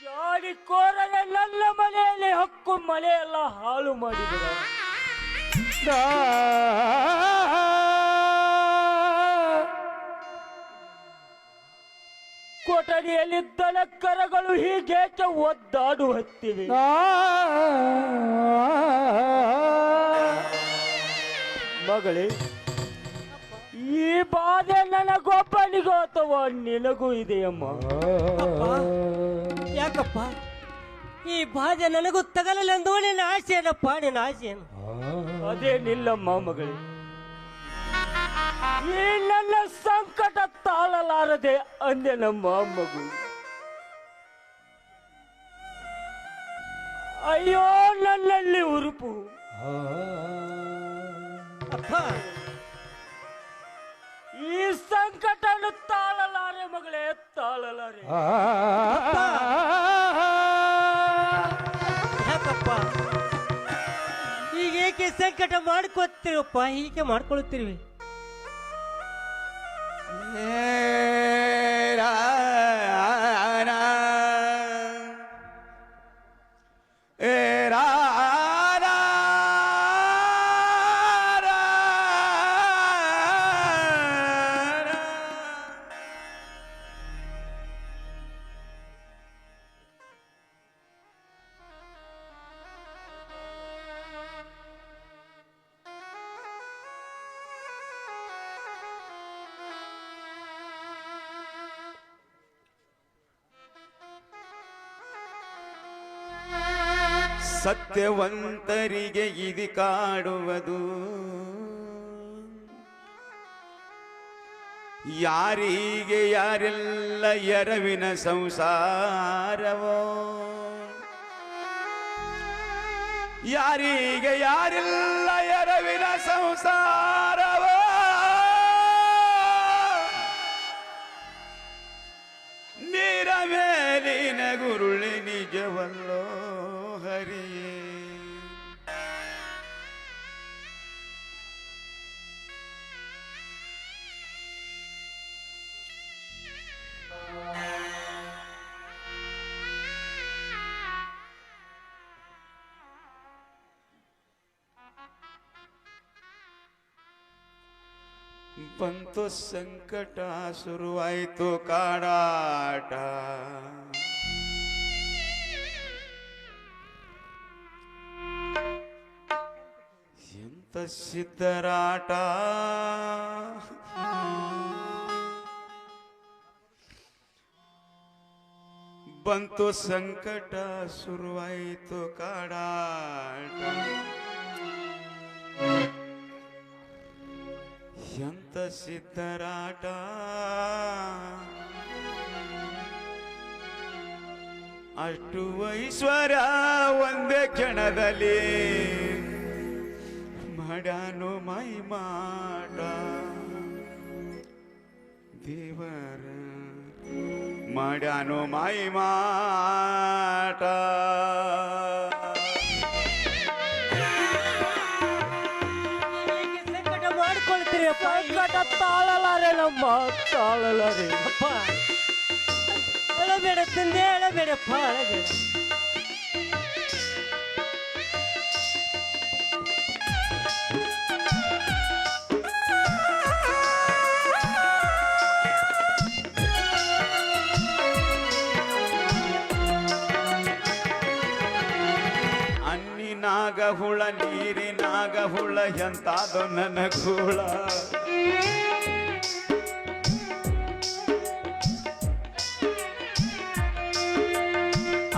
ಚಾಡಿಕೋರನೆ ನನ್ನ ಮನೆಯಲ್ಲಿ ಹಕ್ಕು ಮನೆಯೆಲ್ಲ ಹಾಳು ಮಾಡಿದರ. ಕೊಠಡಿಯಲ್ಲಿ ದನ ಕರಗಳು ಹೀಗೇಕೆ ಒದ್ದಾಡು ಹತ್ತಿವೆ? ಮಗಳೇ, ಈ ಬಾಧೆ ನನಗೊಬ್ಬನಿಗೂ ಅಥವಾ ನಿನಗೂ ಇದೆಯಮ್ಮ? ಯಾಕಪ್ಪ ಈ ಬಾಧೆ ನನಗೂ ತಗಲಲೆಂದು ನಿನ್ನ ಆಸೆ ಏನಪ್ಪ? ನಿನ್ನ ಆಸೆ ಏನು? ಅದೇನಿಲ್ಲಮ್ಮ ಮಗಳೇ, ಈ ನನ್ನ ಸಂಕಟ ತಾಳಲಾರದೆ ಅಂದೆ ನಮ್ಮ ಮಗು. ಅಯ್ಯೋ, ನನ್ನಲ್ಲಿ ಉರುಪು. ಅಪ್ಪ ಸಂಕಟನು ತಾಳಲಾರೆ ಮಗಳೇ, ತಾಳಲಾರೆ. ಯಾಕಪ್ಪ ಈಗೇಕೆ ಸಂಕಟ ಮಾಡ್ಕೊತೀರಪ್ಪ? ಹೀಗೆ ಮಾಡ್ಕೊಳ್ತೀರಿ. ಸತ್ಯವಂತರಿಗೆ ಇದು ಕಾಡುವುದು, ಯಾರಿಗೆ ಯಾರೆಲ್ಲ ಎರವಿನ ಸಂಸಾರವೋ, ಯಾರಿಗೆ ಯಾರೆಲ್ಲ ಎರವಿನ ಸಂಸಾರವೋ, ನೀರ ಮೇಲಿನ ಗುರುಳಿ ನಿಜವಲ್ಲೋ ಹರಿಯೇ. ಬಂತು ಸಂಕಟ, ಶುರುವಾಯಿತು ಕಾಡಾಟ, ಎಂತ ಸಿದ್ಧರಾಟ. ಬಂತು ಸಂಕಟ, ಶುರುವಾಯಿತು ಕಾಡಾಟ, ಎಂತ ಸಿದ್ಧರಾಟ. ಅಷ್ಟು ಐಶ್ವರ್ಯ ಒಂದೇ ಕ್ಷಣದಲ್ಲಿ ಮಾಡ್ಯಾನು ಮೈ ಮಾಟ. ದೇವರ ಮಾಡ್ಯಾನು ಮೈ ಮಾಟ. ಸಂಕಟ ತಾಳಲಾರೆ ನಮ್ಮ, ತಾಳಲಾರೆ. ಅಪ್ಪ ಅಳಬೇಡ ತಂದೆ, ಅಳಬೇಡಪ್ಪ, ಅಳಬೇಡ. ಅನ್ನಿನಾಗ ಹುಳ, ನೀರಿನಾಗ ಹುಳ, ಎಂತಾದೋ ನನ್ನ ಗೂಳ.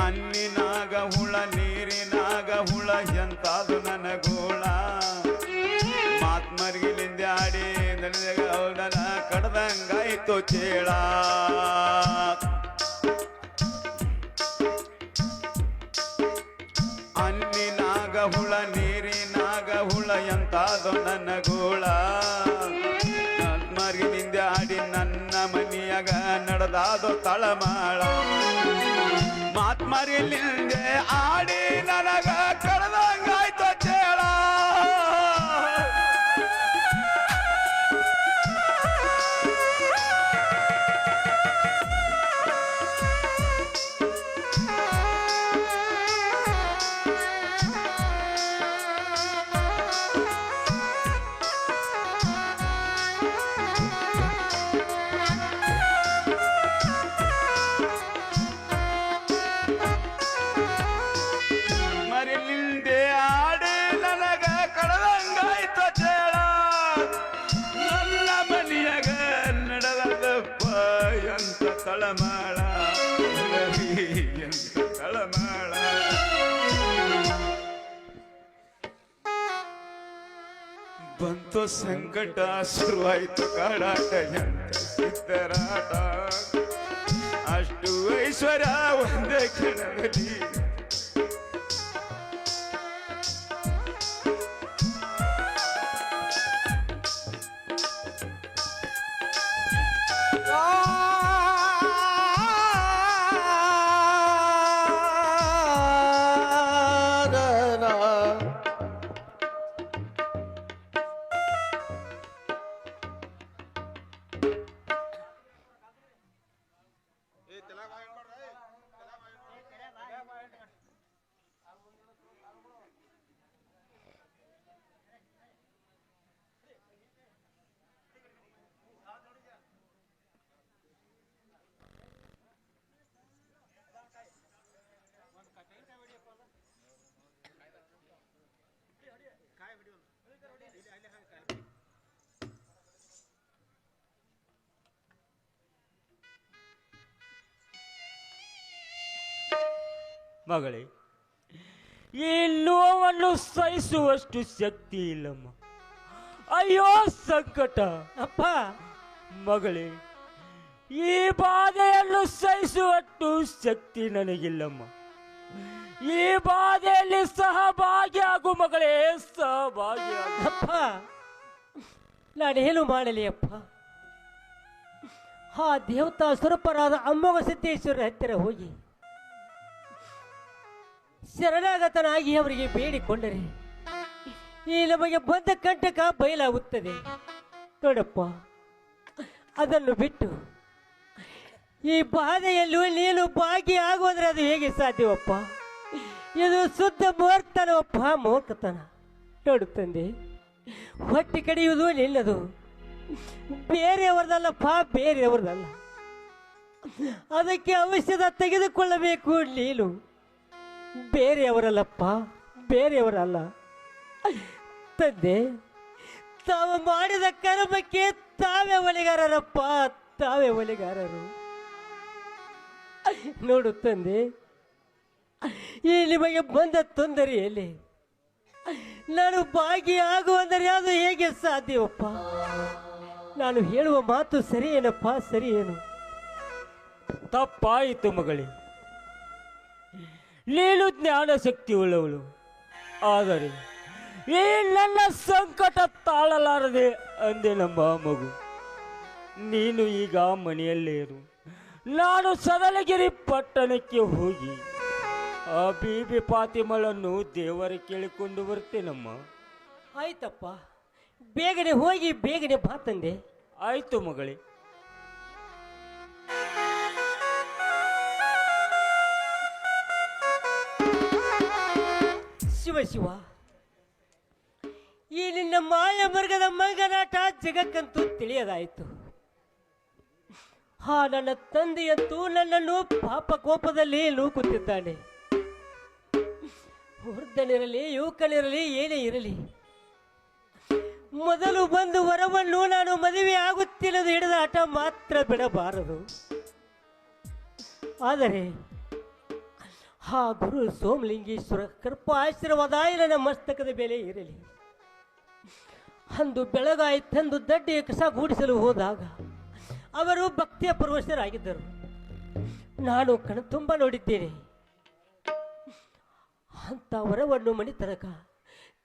ಅನ್ನಿನಾಗ ಹುಳ, ನೀರಿನಾಗ ಹುಳ, ಎಂತಾದು ನನ್ನ ಗೋಳ. ಮಾತ್ಮರ್ಗಿಲಿಂದ ಆಡಿ ಅವನ ಕಡ್ದಂಗಾಯ್ತು ಚೇಳ. ಅನ್ನಿನಾಗ ಹುಳ, ನೀರಿನಾಗ ಹುಳ, ಎಂತಾದು ನನ್ನ ಗೋಳ. ಮಾತ್ಮರ್ಗಿಲಿಂದ ಆಡಿ ನನ್ನ ಮನಿಯಾಗ ನಡೆದಾದು ತಳಮಾಳ. ಮಾತ್ಮರಿಲಿಂದೆ ಆಡಿ ನನಗ ಕಡ್ದಂಗಾಯ್ತು ಚೇಳ. ತಳಮಾಳ, ಎಂತ ತಳಮಾಳ. ಬಂತು ಸಂಕಟ, ಶುರುವಾಯ್ತು ಕಾಡಾಟ, ಎಂತ ಸಿದ್ಧರಾಟ. ಅಷ್ಟು ಐಶ್ವರ್ಯ ಒಂದೇ ಕ್ಷಣದಲ್ಲಿ ಮಗಳೇ, ಈ ನೋವನ್ನು ಸಹಿಸುವಷ್ಟು ಶಕ್ತಿ ಇಲ್ಲಮ್ಮ. ಅಯ್ಯೋ ಸಂಕಟ ಅಪ್ಪ. ಮಗಳೇ, ಈ ಬಾಧೆಯನ್ನು ಸಹಿಸುವಷ್ಟು ಶಕ್ತಿ ನನಗಿಲ್ಲಮ್ಮ. ಈ ಬಾಧೆಯಲ್ಲಿ ಸಹಭಾಗಿ ಆಗು ಮಗಳೇ, ಸಹಭಾಗಿ ಆಗು. ಅಪ್ಪ, ನಾನೇನು ಮಾಡಲಿ ಅಪ್ಪ? ಆ ದೇವತಾ ಸ್ವರೂಪರಾದ ಅಮ್ಮಗ ಸಿದ್ದೇಶ್ವರ ಹತ್ತಿರ ಹೋಗಿ ಶರಣಾಗತನಾಗಿ ಅವರಿಗೆ ಬೇಡಿಕೊಂಡರೆ ಈ ನಮಗೆ ಬಂದ ಕಂಟಕ ಬಯಲಾಗುತ್ತದೆ. ನೋಡಪ್ಪ, ಅದನ್ನು ಬಿಟ್ಟು ಈ ಬಾಧೆಯಲ್ಲೂ ನೀನು ಭಾಗಿಯಾಗುವುದ್ರೆ ಅದು ಹೇಗೆ ಸಾಧ್ಯವಪ್ಪ? ಇದು ಶುದ್ಧ ಮೂರ್ಖತನವಪ್ಪ, ಮೂರ್ಖತನ. ನೋಡು ತಂದೆ, ಹೊಟ್ಟೆ ಕಡಿಯುವುದು ನಿನ್ನದು, ಬೇರೆಯವರದಲ್ಲಪ್ಪ, ಬೇರೆಯವರದಲ್ಲ. ಅದಕ್ಕೆ ಔಷಧ ತೆಗೆದುಕೊಳ್ಳಬೇಕು ನೀನು, ಬೇರೆಯವರಲ್ಲಪ್ಪ, ಬೇರೆಯವರಲ್ಲ. ತಂದೆ, ತಾವು ಮಾಡಿದ ಕರ್ಮಕ್ಕೆ ತಾವೇ ಹೊಣೆಗಾರರಪ್ಪ, ತಾವೇ ಹೊಣೆಗಾರರು. ನೋಡು ತಂದೆ, ಈ ನಿಮಗೆ ಬಂದ ತೊಂದರೆಯಲ್ಲಿ ನಾನು ಭಾಗಿಯಾಗುವಂದರೆ ಅದು ಹೇಗೆ ಸಾಧ್ಯವಪ್ಪ? ನಾನು ಹೇಳುವ ಮಾತು ಸರಿ ಏನಪ್ಪ, ಸರಿ ಏನು? ತಪ್ಪಾಯಿತು ಮಗಳೇ, ನೀನು ಜ್ಞಾನ ಶಕ್ತಿ ಉಳ್ಳವಳು. ಆದರೆ ಈ ನನ್ನ ಸಂಕಟ ತಾಳಲಾರದೆ ಅಂದೆ ನಮ್ಮ ಮಗು. ನೀನು ಈಗ ಮನೆಯಲ್ಲೇ ಇರು, ನಾನು ಸದಲಗಿರಿ ಪಟ್ಟಣಕ್ಕೆ ಹೋಗಿ ಆ ಬೀಬಿ ಫಾತಿಮಳನ್ನು ದೇವರ ಕೇಳಿಕೊಂಡು ಬರ್ತೇನಮ್ಮ. ಆಯ್ತಪ್ಪ, ಬೇಗನೆ ಹೋಗಿ ಬೇಗನೆ ಬಾ ತಂದೆ. ಆಯ್ತು ಮಗಳೇ. ಶಿವ ಶಿವ, ಈ ನಿನ್ನ ಮಾಯ ಮರ್ಗದ ಮಂಗನಾಟ ಜಗಕ್ಕಂತೂ ತಿಳಿಯದಾಯಿತು. ನನ್ನ ತಂದೆಯಂತೂ ನನ್ನನ್ನು ಪಾಪ ಕೋಪದಲ್ಲಿ ನೂಕುತ್ತಿದ್ದಾನೆ. ವೃದ್ಧನಿರಲಿ ಯುವಕನಿರಲಿ ಏನೇ ಇರಲಿ, ಮೊದಲು ಬಂದು ವರವನ್ನು ನಾನು ಮದುವೆ ಆಗುತ್ತಿಲ್ಲದು ಹಿಡಿದ ಆಟ ಮಾತ್ರ ಬಿಡಬಾರದು. ಆದರೆ ಆ ಗುರು ಸೋಮಲಿಂಗೇಶ್ವರ ಕೃಪಾ ಆಶೀರ್ವಾದ ನನ್ನ ಮಸ್ತಕದ ಮೇಲೆ ಇರಲಿ. ಅಂದು ಬೆಳಗಾಯಿತೆಂದು ದಡ್ಡಿಯ ಕಸ ಗೂಡಿಸಲು ಹೋದಾಗ ಅವರು ಭಕ್ತಿಯ ಪರವಶರಾಗಿದ್ದರು. ನಾನು ಕಣ್ತುಂಬ ನೋಡಿದ್ದೇನೆ. ಅಂತ ವರವನ್ನು ಮಣಿ ತನಕ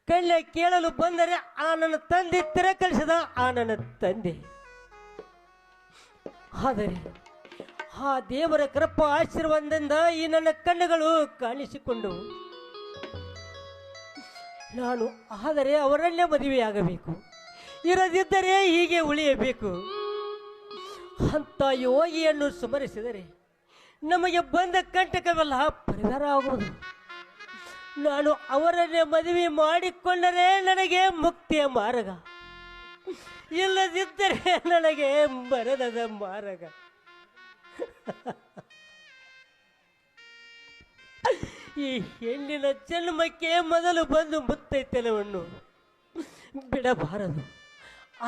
ಕಳ್ಳೆ ಕೇಳಲು ಬಂದರೆ ಆ ನನ್ನ ತಂದೆ ತಿರಕಳಿಸಿದ ಆ ನನ್ನ ತಂದೆ. ಆದರೆ ಆ ದೇವರ ಕೃಪಾ ಆಶೀರ್ವಾದದಿಂದ ಈ ನನ್ನ ಕಣ್ಣುಗಳು ಕಾಣಿಸಿಕೊಂಡು ನಾನು ಆದರೆ ಅವರನ್ನೇ ಮದುವೆಯಾಗಬೇಕು, ಇರದಿದ್ದರೆ ಹೀಗೆ ಉಳಿಯಬೇಕು ಅಂತ ಯೋಗಿಯನ್ನು ಸ್ಮರಿಸಿದರೆ ನಮಗೆ ಬಂದ ಕಂಟಕವೆಲ್ಲ ಪರಿಹಾರ ಆಗುವುದು. ನಾನು ಅವರನ್ನೇ ಮದುವೆ ಮಾಡಿಕೊಂಡರೆ ನನಗೆ ಮುಕ್ತಿಯ ಮಾರ್ಗ, ಇಲ್ಲದಿದ್ದರೆ ನನಗೆ ಮರಣದ ಮಾರ್ಗ. ಈ ಹೆಣ್ಣಿನ ಜನ್ಮಕ್ಕೆ ಮೊದಲು ಬಂದು ಮುತ್ತೈತನವನ್ನು ಬಿಡಬಾರದು.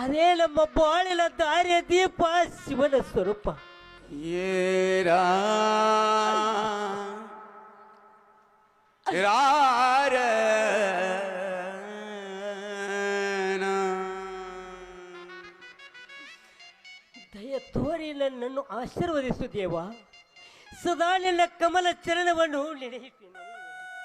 ಅದೇ ನಮ್ಮ ಬಾಳಿನ ದಾರಿಯ ದೀಪ, ಶಿವನ ಸ್ವರೂಪ. ದಯ ತೋರಿ ನನ್ನನ್ನು ಆಶೀರ್ವದಿಸು ದೇವ. ಸದಾ ನಿನ್ನ ಕಮಲ ಚರಣವನ್ನು ನೆನೆಯುತ್ತೇನೆ.